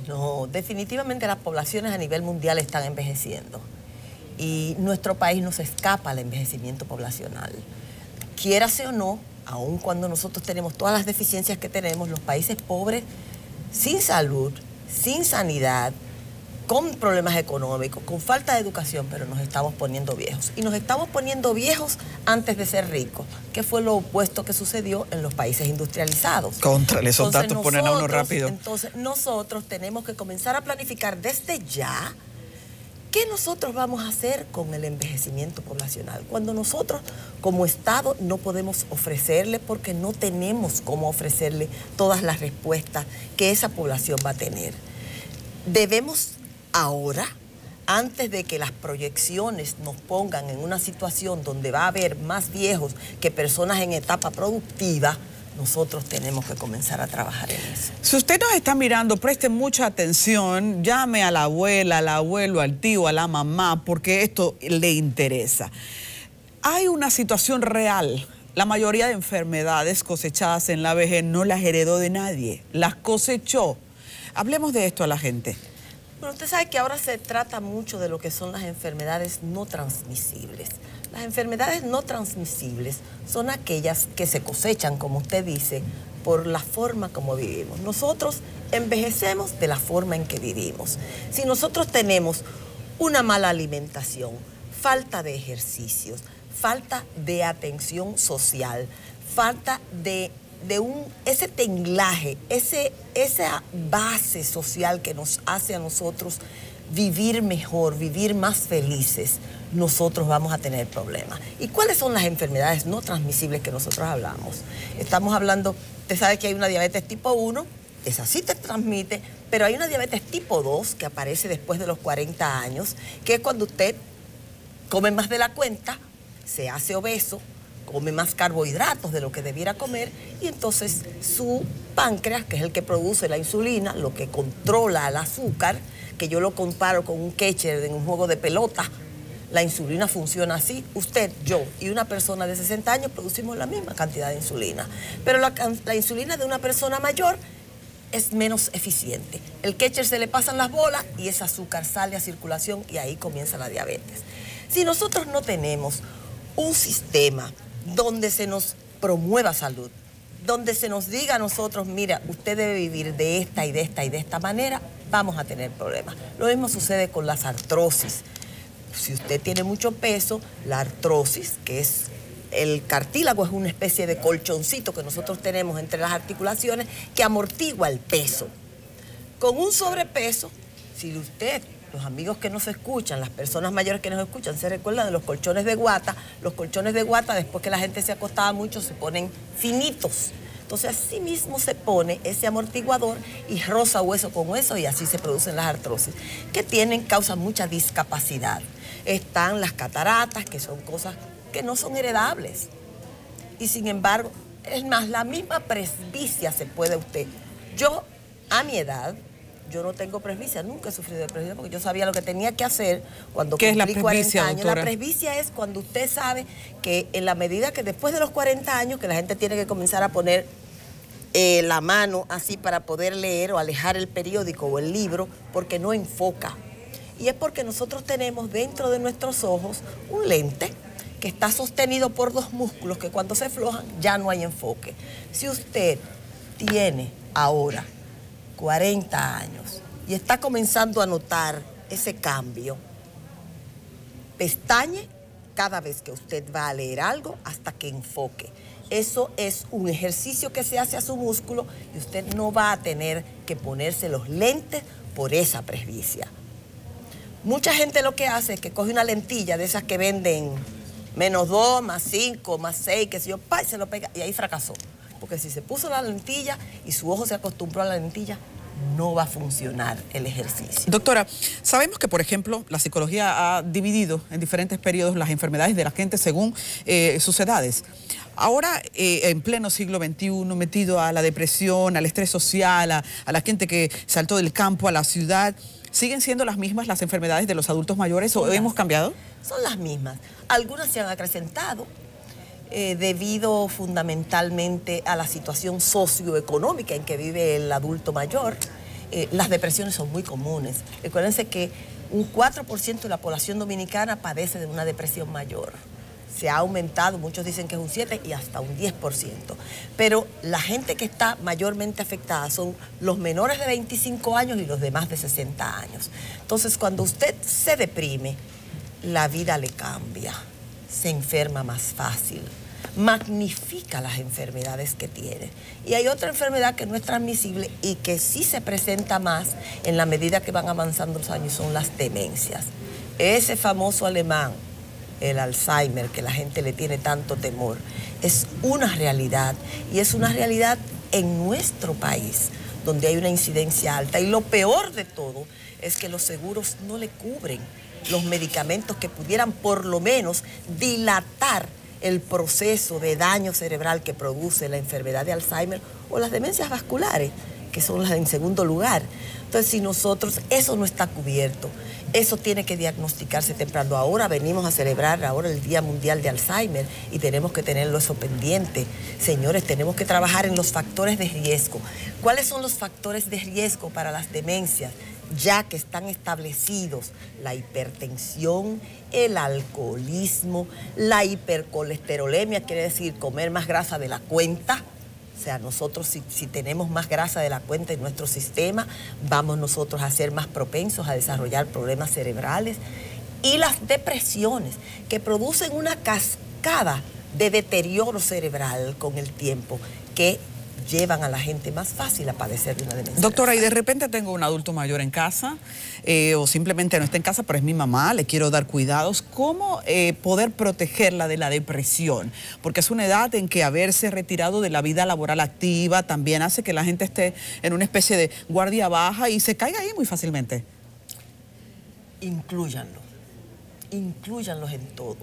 No, definitivamente las poblaciones a nivel mundial están envejeciendo y nuestro país no se escapa al envejecimiento poblacional. Quiérase o no, aun cuando nosotros tenemos todas las deficiencias que tenemos, los países pobres, sin salud, sin sanidad, con problemas económicos, con falta de educación, pero nos estamos poniendo viejos. Y nos estamos poniendo viejos antes de ser ricos, que fue lo opuesto que sucedió en los países industrializados. Contra esos datos ponen a uno rápido. Entonces nosotros tenemos que comenzar a planificar desde ya qué nosotros vamos a hacer con el envejecimiento poblacional. Cuando nosotros como Estado no podemos ofrecerle, porque no tenemos cómo ofrecerle todas las respuestas que esa población va a tener. Debemos ahora, antes de que las proyecciones nos pongan en una situación donde va a haber más viejos que personas en etapa productiva, nosotros tenemos que comenzar a trabajar en eso. Si usted nos está mirando, preste mucha atención, llame a la abuela, al abuelo, al tío, a la mamá, porque esto le interesa. Hay una situación real. La mayoría de enfermedades cosechadas en la vejez no las heredó de nadie, las cosechó. Hablemos de esto a la gente. Bueno, usted sabe que ahora se trata mucho de lo que son las enfermedades no transmisibles. Las enfermedades no transmisibles son aquellas que se cosechan, como usted dice, por la forma como vivimos. Nosotros envejecemos de la forma en que vivimos. Si nosotros tenemos una mala alimentación, falta de ejercicios, falta de atención social, falta de ese tenglaje, esa base social que nos hace a nosotros vivir mejor, vivir más felices, nosotros vamos a tener problemas. ¿Y cuáles son las enfermedades no transmisibles que nosotros hablamos? Estamos hablando, usted sabe que hay una diabetes tipo 1, esa sí te transmite, pero hay una diabetes tipo 2 que aparece después de los 40 años, que es cuando usted come más de la cuenta, se hace obeso, come más carbohidratos de lo que debiera comer y entonces su páncreas, que es el que produce la insulina, lo que controla el azúcar, que yo lo comparo con un catcher en un juego de pelota, la insulina funciona así. Usted, yo y una persona de 60 años producimos la misma cantidad de insulina, pero la insulina de una persona mayor es menos eficiente. El catcher se le pasan las bolas y ese azúcar sale a circulación y ahí comienza la diabetes. Si nosotros no tenemos un sistema donde se nos promueva salud, donde se nos diga a nosotros, mira, usted debe vivir de esta y de esta y de esta manera, vamos a tener problemas. Lo mismo sucede con las artrosis. Si usted tiene mucho peso, la artrosis, que es el cartílago, es una especie de colchoncito que nosotros tenemos entre las articulaciones que amortigua el peso. Con un sobrepeso, si usted, los amigos que nos escuchan, las personas mayores que nos escuchan, se recuerdan de los colchones de guata. Los colchones de guata, después que la gente se acostaba mucho, se ponen finitos. Entonces, así mismo se pone ese amortiguador y roza hueso con hueso y así se producen las artrosis, que causan mucha discapacidad. Están las cataratas, que son cosas que no son heredables. Y sin embargo, es más, la misma presbicia se puede usted. Yo, a mi edad, yo no tengo presbicia, nunca he sufrido de presbicia porque yo sabía lo que tenía que hacer cuando cumplí 40 años. La presbicia es cuando usted sabe que en la medida que después de los 40 años que la gente tiene que comenzar a poner la mano así para poder leer o alejar el periódico o el libro porque no enfoca. Y es porque nosotros tenemos dentro de nuestros ojos un lente que está sostenido por dos músculos que cuando se aflojan ya no hay enfoque. Si usted tiene ahora 40 años y está comenzando a notar ese cambio, pestañe cada vez que usted va a leer algo hasta que enfoque. Eso es un ejercicio que se hace a su músculo y usted no va a tener que ponerse los lentes por esa presbicia. Mucha gente lo que hace es que coge una lentilla de esas que venden -2, +5, +6, que sé yo, y se lo pega y ahí fracasó. Porque si se puso la lentilla y su ojo se acostumbró a la lentilla, no va a funcionar el ejercicio. Doctora, sabemos que, por ejemplo, la psicología ha dividido en diferentes periodos las enfermedades de la gente según sus edades. Ahora, en pleno siglo XXI, metido a la depresión, al estrés social, a la gente que saltó del campo a la ciudad, ¿siguen siendo las mismas las enfermedades de los adultos mayores o hemos cambiado? Son las mismas. Algunas se han acrecentado debido fundamentalmente a la situación socioeconómica en que vive el adulto mayor. Las depresiones son muy comunes. Recuérdense que un 4% de la población dominicana padece de una depresión mayor. Se ha aumentado, muchos dicen que es un 7% y hasta un 10%. Pero la gente que está mayormente afectada son los menores de 25 años y los de más de 60 años. Entonces, cuando usted se deprime, la vida le cambia, se enferma más fácil, magnifica las enfermedades que tiene. Y hay otra enfermedad que no es transmisible y que sí se presenta más en la medida que van avanzando los años, son las demencias. Ese famoso alemán, el Alzheimer, que la gente le tiene tanto temor, es una realidad y es una realidad en nuestro país, donde hay una incidencia alta. Y lo peor de todo es que los seguros no le cubren los medicamentos que pudieran por lo menos dilatar el proceso de daño cerebral que produce la enfermedad de Alzheimer o las demencias vasculares, que son las en segundo lugar. Entonces, si nosotros, eso no está cubierto, eso tiene que diagnosticarse temprano. Ahora venimos a celebrar el Día Mundial de Alzheimer y tenemos que tenerlo eso pendiente. Señores, tenemos que trabajar en los factores de riesgo. ¿Cuáles son los factores de riesgo para las demencias? Ya que están establecidos: la hipertensión, el alcoholismo, la hipercolesterolemia, quiere decir comer más grasa de la cuenta. O sea, nosotros si tenemos más grasa de la cuenta en nuestro sistema, vamos nosotros a ser más propensos a desarrollar problemas cerebrales. Y las depresiones, que producen una cascada de deterioro cerebral con el tiempo, que llevan a la gente más fácil a padecer de una demencia. Doctora, y de repente tengo un adulto mayor en casa, o simplemente no está en casa, pero es mi mamá, le quiero dar cuidados. ¿Cómo poder protegerla de la depresión? Porque es una edad en que haberse retirado de la vida laboral activa también hace que la gente esté en una especie de guardia baja y se caiga ahí muy fácilmente. Inclúyanlos en todo.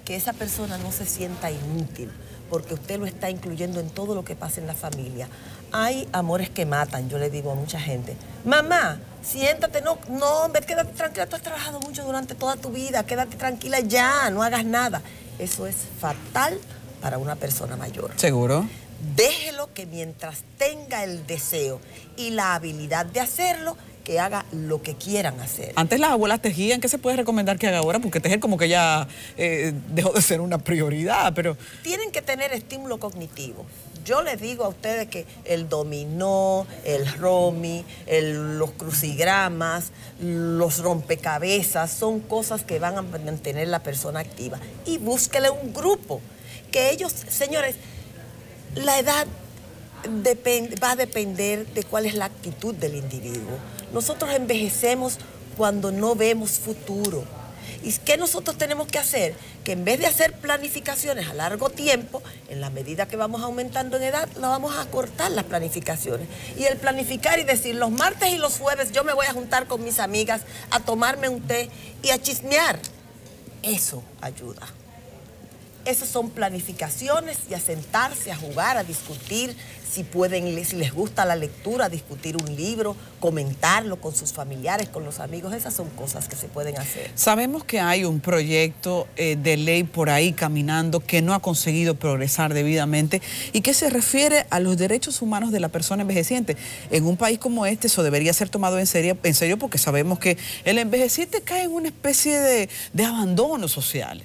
Que esa persona no se sienta inútil, porque usted lo está incluyendo en todo lo que pasa en la familia. Hay amores que matan, yo le digo a mucha gente: mamá, siéntate, no, hombre, quédate tranquila, tú has trabajado mucho durante toda tu vida, quédate tranquila ya, no hagas nada. Eso es fatal para una persona mayor. ¿Seguro? Déjelo que mientras tenga el deseo y la habilidad de hacerlo, que haga lo que quieran hacer. Antes las abuelas tejían, ¿qué se puede recomendar que haga ahora? Porque tejer como que ya dejó de ser una prioridad, pero... Tienen que tener estímulo cognitivo. Yo les digo a ustedes que el dominó, el romi, los crucigramas, los rompecabezas, son cosas que van a mantener la persona activa. Y búsquele un grupo. Que ellos, señores, la edad va a depender de cuál es la actitud del individuo. Nosotros envejecemos cuando no vemos futuro. ¿Y qué nosotros tenemos que hacer? Que en vez de hacer planificaciones a largo tiempo, en la medida que vamos aumentando en edad, la vamos a cortar las planificaciones. Y el planificar y decir: los martes y los jueves yo me voy a juntar con mis amigas a tomarme un té y a chismear. Eso ayuda. Esas son planificaciones, y a sentarse, a jugar, a discutir, si les gusta la lectura, discutir un libro, comentarlo con sus familiares, con los amigos. Esas son cosas que se pueden hacer. Sabemos que hay un proyecto de ley por ahí caminando que no ha conseguido progresar debidamente y que se refiere a los derechos humanos de la persona envejeciente. En un país como este eso debería ser tomado en serio porque sabemos que el envejeciente cae en una especie de abandono social.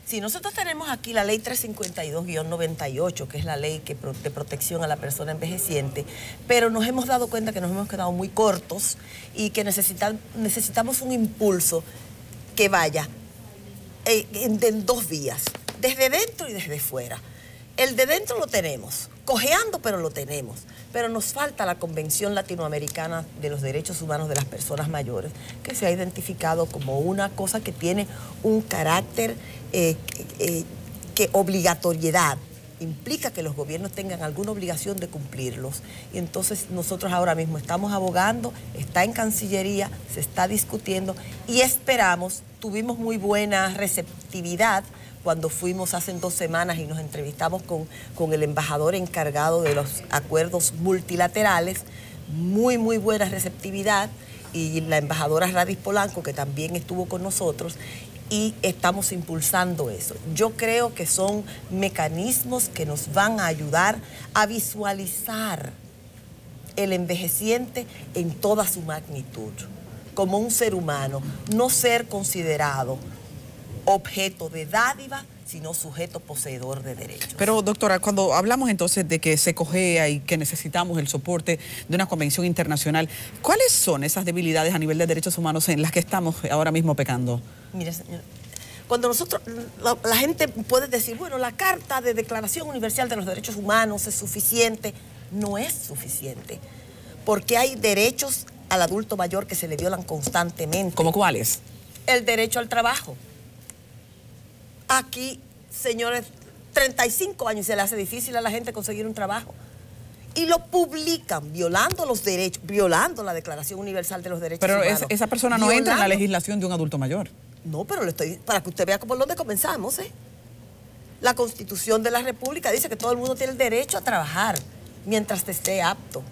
Sí, nosotros tenemos aquí la ley 352-98, que es la ley de protección a la persona envejeciente, pero nos hemos dado cuenta que nos hemos quedado muy cortos y que necesitamos un impulso que vaya en dos vías, desde dentro y desde fuera. El de dentro lo tenemos, cojeando, pero lo tenemos. Pero nos falta la Convención Latinoamericana de los Derechos Humanos de las Personas Mayores, que se ha identificado como una cosa que tiene un carácter que obligatoriedad. Implica que los gobiernos tengan alguna obligación de cumplirlos. Y entonces nosotros ahora mismo estamos abogando, está en Cancillería, se está discutiendo y esperamos, tuvimos muy buena receptividad cuando fuimos hace 2 semanas y nos entrevistamos con el embajador encargado de los acuerdos multilaterales, muy buena receptividad, y la embajadora Radis Polanco, que también estuvo con nosotros, y estamos impulsando eso. Yo creo que son mecanismos que nos van a ayudar a visualizar el envejeciente en toda su magnitud, como un ser humano, no ser considerado objeto de dádiva, sino sujeto poseedor de derechos. Pero, doctora, cuando hablamos entonces de que se cojea y que necesitamos el soporte de una convención internacional, ¿cuáles son esas debilidades a nivel de derechos humanos en las que estamos ahora mismo pecando? Mire, señora, cuando nosotros, la gente puede decir, bueno, la Carta de Declaración Universal de los Derechos Humanos es suficiente. No es suficiente, porque hay derechos al adulto mayor que se le violan constantemente. ¿Cómo cuáles? El derecho al trabajo. Aquí, señores, 35 años se le hace difícil a la gente conseguir un trabajo. Y lo publican, violando los derechos, violando la Declaración Universal de los Derechos Humanos. Pero esa persona no entra en la legislación de un adulto mayor. No, pero le estoy, para que usted vea por dónde comenzamos, ¿eh? La Constitución de la República dice que todo el mundo tiene el derecho a trabajar mientras esté apto.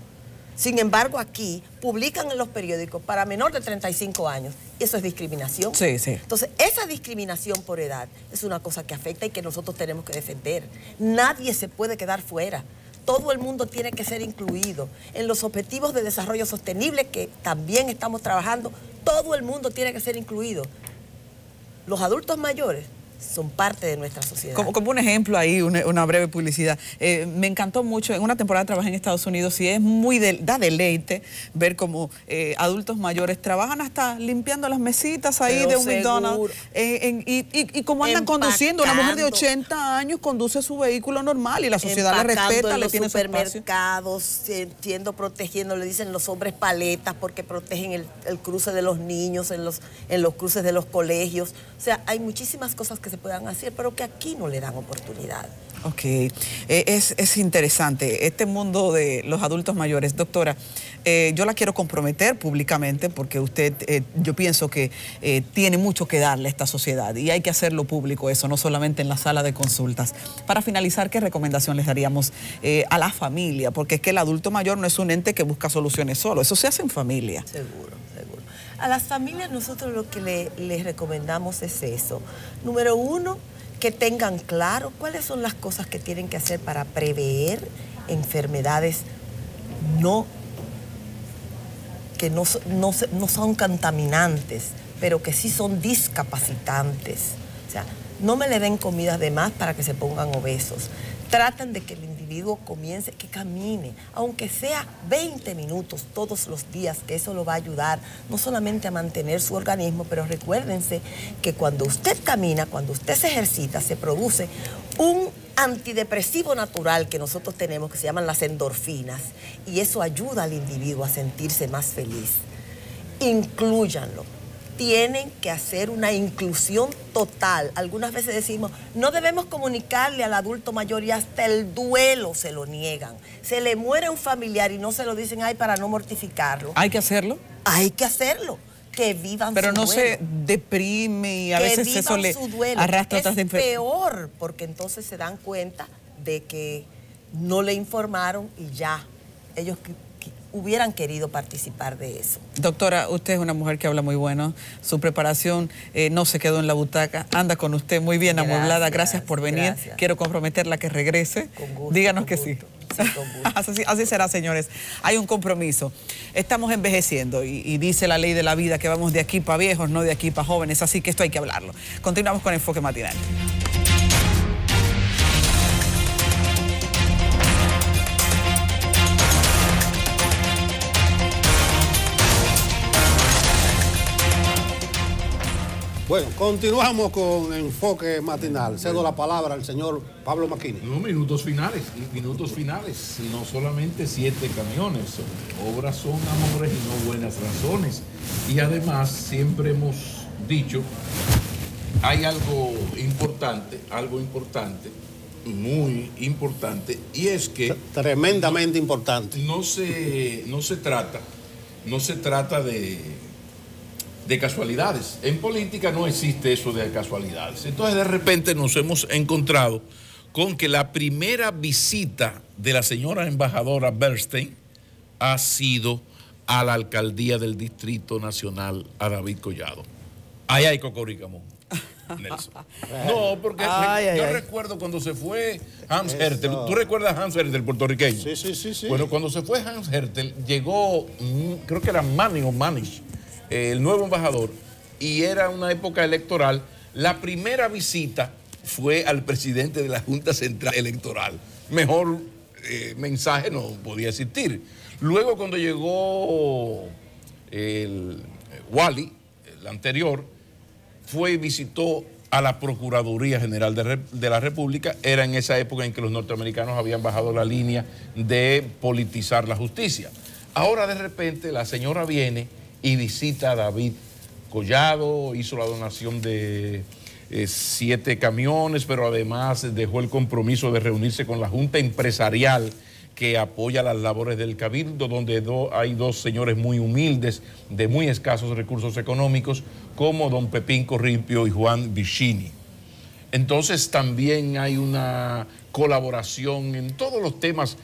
Sin embargo, aquí publican en los periódicos para menor de 35 años. Eso es discriminación. Sí, sí. Entonces, esa discriminación por edad es una cosa que afecta y que nosotros tenemos que defender. Nadie se puede quedar fuera. Todo el mundo tiene que ser incluido. En los objetivos de desarrollo sostenible, que también estamos trabajando, todo el mundo tiene que ser incluido. Los adultos mayores son parte de nuestra sociedad. Como un ejemplo ahí, una breve publicidad. Me encantó mucho, en una temporada trabajé en Estados Unidos y es da deleite ver cómo adultos mayores trabajan hasta limpiando las mesitas ahí de un McDonald's. Y como andan conduciendo, una mujer de 80 años conduce su vehículo normal y la sociedad la respeta, le tiene su espacio. En los supermercados, protegiendo, le dicen los hombres paletas porque protegen el cruce de los niños, en los cruces de los colegios. O sea, hay muchísimas cosas que se puedan hacer, pero que aquí no le dan oportunidad. Ok, es interesante este mundo de los adultos mayores. Doctora, yo la quiero comprometer públicamente porque usted, yo pienso que tiene mucho que darle a esta sociedad y hay que hacerlo público eso, no solamente en la sala de consultas. Para finalizar, ¿qué recomendación les daríamos a la familia? Porque es que el adulto mayor no es un ente que busca soluciones solo, eso se hace en familia. Seguro. A las familias nosotros lo que les recomendamos es eso. Número 1, que tengan claro cuáles son las cosas que tienen que hacer para prever enfermedades que no son contaminantes, pero que sí son discapacitantes. O sea, no me le den comida de más para que se pongan obesos. Traten de que el individuo comience, que camine, aunque sea 20 minutos todos los días, que eso lo va a ayudar no solamente a mantener su organismo, pero recuérdense que cuando usted camina, cuando usted se ejercita, se produce un antidepresivo natural que nosotros tenemos, que se llaman las endorfinas, y eso ayuda al individuo a sentirse más feliz. Inclúyanlo. Tienen que hacer una inclusión total. Algunas veces decimos, no debemos comunicarle al adulto mayor y hasta el duelo se lo niegan. Se le muere un familiar y no se lo dicen, ay, para no mortificarlo. ¿Hay que hacerlo? Hay que hacerlo. Que vivan su duelo. Pero no se deprime y a veces eso le arrastra otras enfermedades. Es peor, porque entonces se dan cuenta de que no le informaron y ya ellos hubieran querido participar de eso. Doctora, usted es una mujer que habla muy bueno, su preparación no se quedó en la butaca, anda con usted muy bien amoblada, gracias por venir, gracias. Quiero comprometerla que regrese, con gusto, díganos con que gusto. Sí. Así será, señores, hay un compromiso, estamos envejeciendo y dice la ley de la vida que vamos de aquí para viejos, no de aquí para jóvenes, así que esto hay que hablarlo. Continuamos con Enfoque Matinal. Bueno, continuamos con Enfoque Matinal. Cedo la palabra al señor Pablo Macchini. No, minutos finales. No solamente 7 camiones. Obras son amores y no buenas razones. Y además, siempre hemos dicho, hay algo importante, muy importante, y es que... Tremendamente importante. No se trata de casualidades. En política no existe eso de casualidades. Entonces, de repente nos hemos encontrado con que la primera visita de la señora embajadora Bernstein ha sido a la alcaldía del Distrito Nacional, a David Collado. Ahí hay cocoricamo, Nelson. No, porque yo recuerdo cuando se fue Hans Hertel. ¿Tú recuerdas a Hans Hertel, puertorriqueño? Sí. Bueno, cuando se fue Hans Hertel, llegó, creo que era Manisch, el nuevo embajador, y era una época electoral. La primera visita fue al presidente de la Junta Central Electoral. Mejor mensaje no podía existir. Luego, cuando llegó el Wally, el anterior, fue y visitó a la Procuraduría General de la República. Era en esa época en que los norteamericanos habían bajado la línea de politizar la justicia. Ahora, de repente, la señora viene y visita a David Collado, hizo la donación de 7 camiones, pero además dejó el compromiso de reunirse con la Junta Empresarial que apoya las labores del Cabildo, donde hay 2 señores muy humildes, de muy escasos recursos económicos, como don Pepín Corripio y Juan Vicini. Entonces también hay una colaboración en todos los temas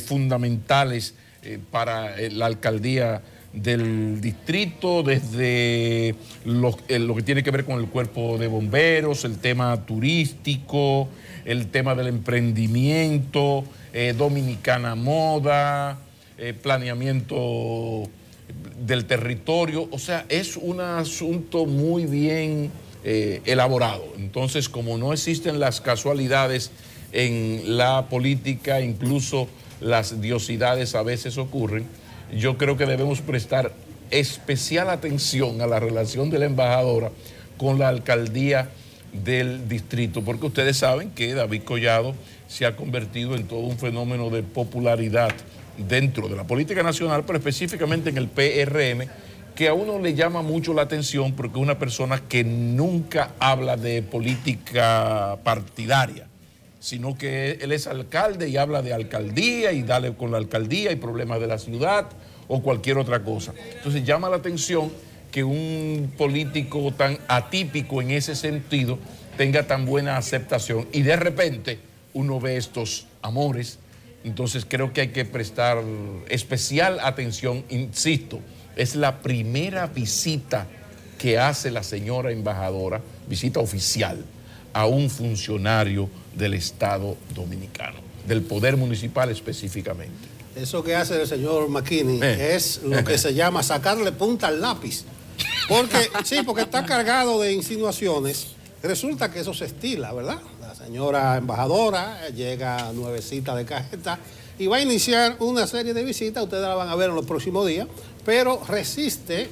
fundamentales para la alcaldía del distrito, desde lo que tiene que ver con el cuerpo de bomberos, el tema turístico, el tema del emprendimiento, Dominicana Moda, planeamiento del territorio. O sea, es un asunto muy bien elaborado. Entonces, como no existen las casualidades en la política, incluso las diosidades a veces ocurren, yo creo que debemos prestar especial atención a la relación de la embajadora con la alcaldía del distrito, porque ustedes saben que David Collado se ha convertido en todo un fenómeno de popularidad dentro de la política nacional, pero específicamente en el PRM, que a uno le llama mucho la atención porque es una persona que nunca habla de política partidaria, sino que él es alcalde y habla de alcaldía y dale con la alcaldía y problemas de la ciudad o cualquier otra cosa. Entonces llama la atención que un político tan atípico en ese sentido tenga tan buena aceptación y de repente uno ve estos amores. Entonces creo que hay que prestar especial atención, insisto, es la primera visita que hace la señora embajadora, visita oficial, a un funcionario del Estado Dominicano, del Poder Municipal específicamente. Eso que hace el señor Macchini es lo que se llama sacarle punta al lápiz. Porque, sí, porque está cargado de insinuaciones. Resulta que eso se estila, ¿verdad? La señora embajadora llega nuevecita de cajeta y va a iniciar una serie de visitas, ustedes la van a ver en los próximos días, pero resiste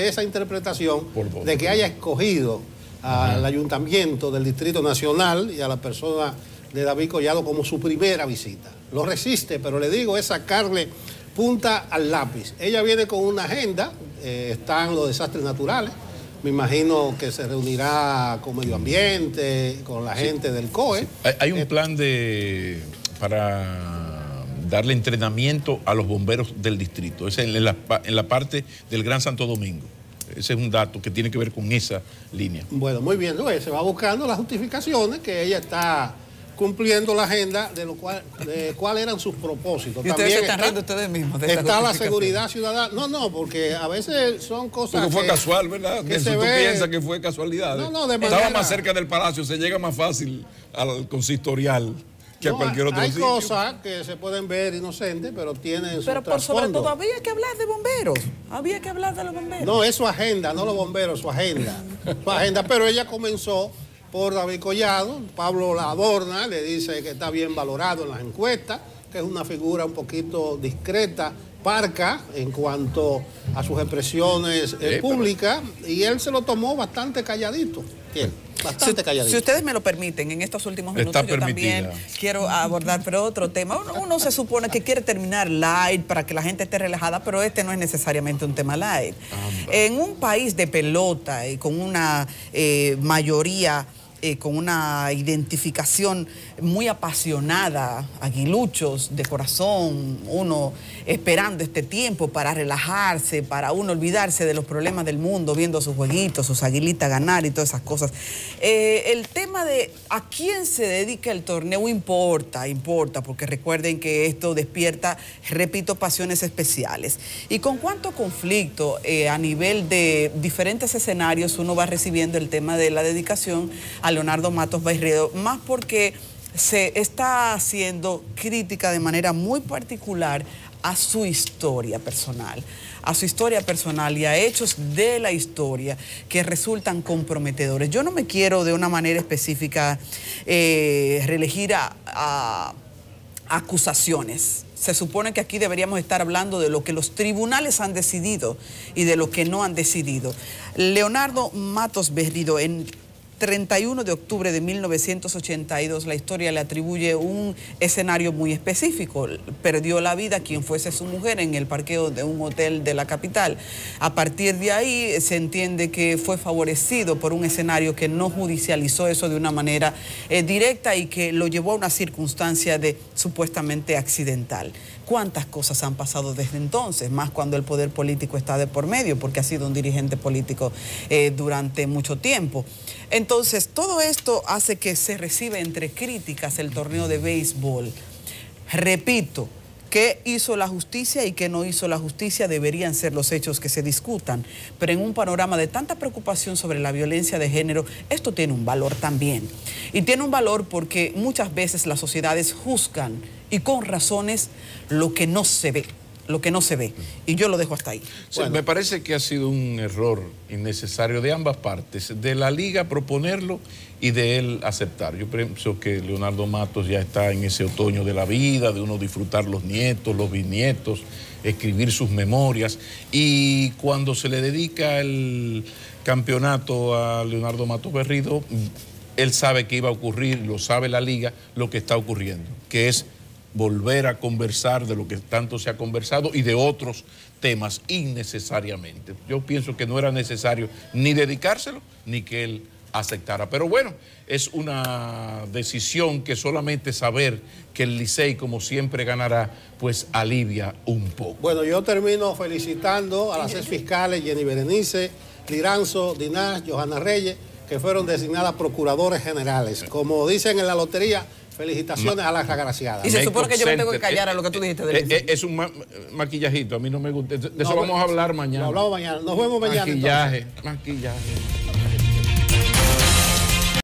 esa interpretación de que haya escogido al ayuntamiento del Distrito Nacional y a la persona de David Collado como su primera visita. Lo resiste, pero le digo, es sacarle punta al lápiz. Ella viene con una agenda, están los desastres naturales, me imagino que se reunirá con medio ambiente, con la gente del COE. Sí. Hay un plan para darle entrenamiento a los bomberos del distrito, es en la parte del Gran Santo Domingo. Ese es un dato que tiene que ver con esa línea. Bueno, muy bien, se va buscando las justificaciones que ella está cumpliendo la agenda de cuáles eran sus propósitos. Y ustedes se están riendo ustedes mismos. Está la seguridad ciudadana. No, porque a veces son cosas porque fue casual, ¿verdad? Que tú piensas que fue casualidad. Estaba más cerca del palacio, se llega más fácil al consistorial que a cualquier otro sitio. Hay cosas que se pueden ver inocentes, pero tienen su Pero por sobre trasfondo. todo había que hablar de bomberos. Había que hablar de los bomberos. No, es su agenda, no los bomberos, su agenda. Su agenda, pero ella comenzó por David Collado. Pablo la adorna, le dice que está bien valorado en las encuestas, que es una figura un poquito discreta, parca, en cuanto a sus expresiones públicas, y él se lo tomó bastante calladito. ¿Quién? Bastante calladito. Si ustedes me lo permiten, en estos últimos minutos yo también quiero abordar pero otro tema. Uno se supone que quiere terminar light para que la gente esté relajada, pero este no es necesariamente un tema light. En un país de pelota y con una mayoría, con una identificación muy apasionada, aguiluchos de corazón, uno esperando este tiempo para relajarse, para uno olvidarse de los problemas del mundo, viendo sus jueguitos, sus aguilitas ganar y todas esas cosas. El tema de a quién se dedica el torneo importa, porque recuerden que esto despierta, repito, pasiones especiales. Y con cuánto conflicto a nivel de diferentes escenarios uno va recibiendo el tema de la dedicación a Leonardo Matos Berrío, más porque se está haciendo crítica de manera muy particular a su historia personal, y a hechos de la historia que resultan comprometedores. Yo no me quiero de una manera específica reelegir a acusaciones. Se supone que aquí deberíamos estar hablando de lo que los tribunales han decidido y de lo que no han decidido. Leonardo Matos Berrío, en 31 de octubre de 1982, la historia le atribuye un escenario muy específico. Perdió la vida quien fuese su mujer en el parqueo de un hotel de la capital. A partir de ahí se entiende que fue favorecido por un escenario que no judicializó eso de una manera directa y que lo llevó a una circunstancia de supuestamente accidental. ¿Cuántas cosas han pasado desde entonces? Más cuando el poder político está de por medio, porque ha sido un dirigente político durante mucho tiempo. Entonces, todo esto hace que se reciba entre críticas el torneo de béisbol. Repito, ¿qué hizo la justicia y qué no hizo la justicia? Deberían ser los hechos que se discutan. Pero en un panorama de tanta preocupación sobre la violencia de género, esto tiene un valor también. Y tiene un valor porque muchas veces las sociedades juzgan, y con razones, lo que no se ve. Y yo lo dejo hasta ahí. Bueno, me parece que ha sido un error innecesario de ambas partes, de la liga proponerlo y de él aceptar. Yo pienso que Leonardo Matos ya está en ese otoño de la vida, de uno disfrutar los nietos, los bisnietos, escribir sus memorias, y cuando se le dedica el campeonato a Leonardo Matos Berrío, él sabe que iba a ocurrir, lo sabe la liga, lo que está ocurriendo, que es volver a conversar de lo que tanto se ha conversado y de otros temas innecesariamente. Yo pienso que no era necesario ni dedicárselo ni que él aceptara. Pero bueno, es una decisión que solamente saber que el Licey, como siempre, ganará, pues alivia un poco. Bueno, yo termino felicitando a las ex fiscales Jenny Berenice, Liranzo, Dinás, Johanna Reyes, que fueron designadas procuradores generales. Como dicen en la lotería, felicitaciones a las agraciadas. Y se supone que yo me tengo que callar a lo que tú dijiste de es un maquillajito, a mí no me gusta. De eso vamos a hablar mañana. Lo hablamos mañana. Nos vemos mañana. Maquillaje.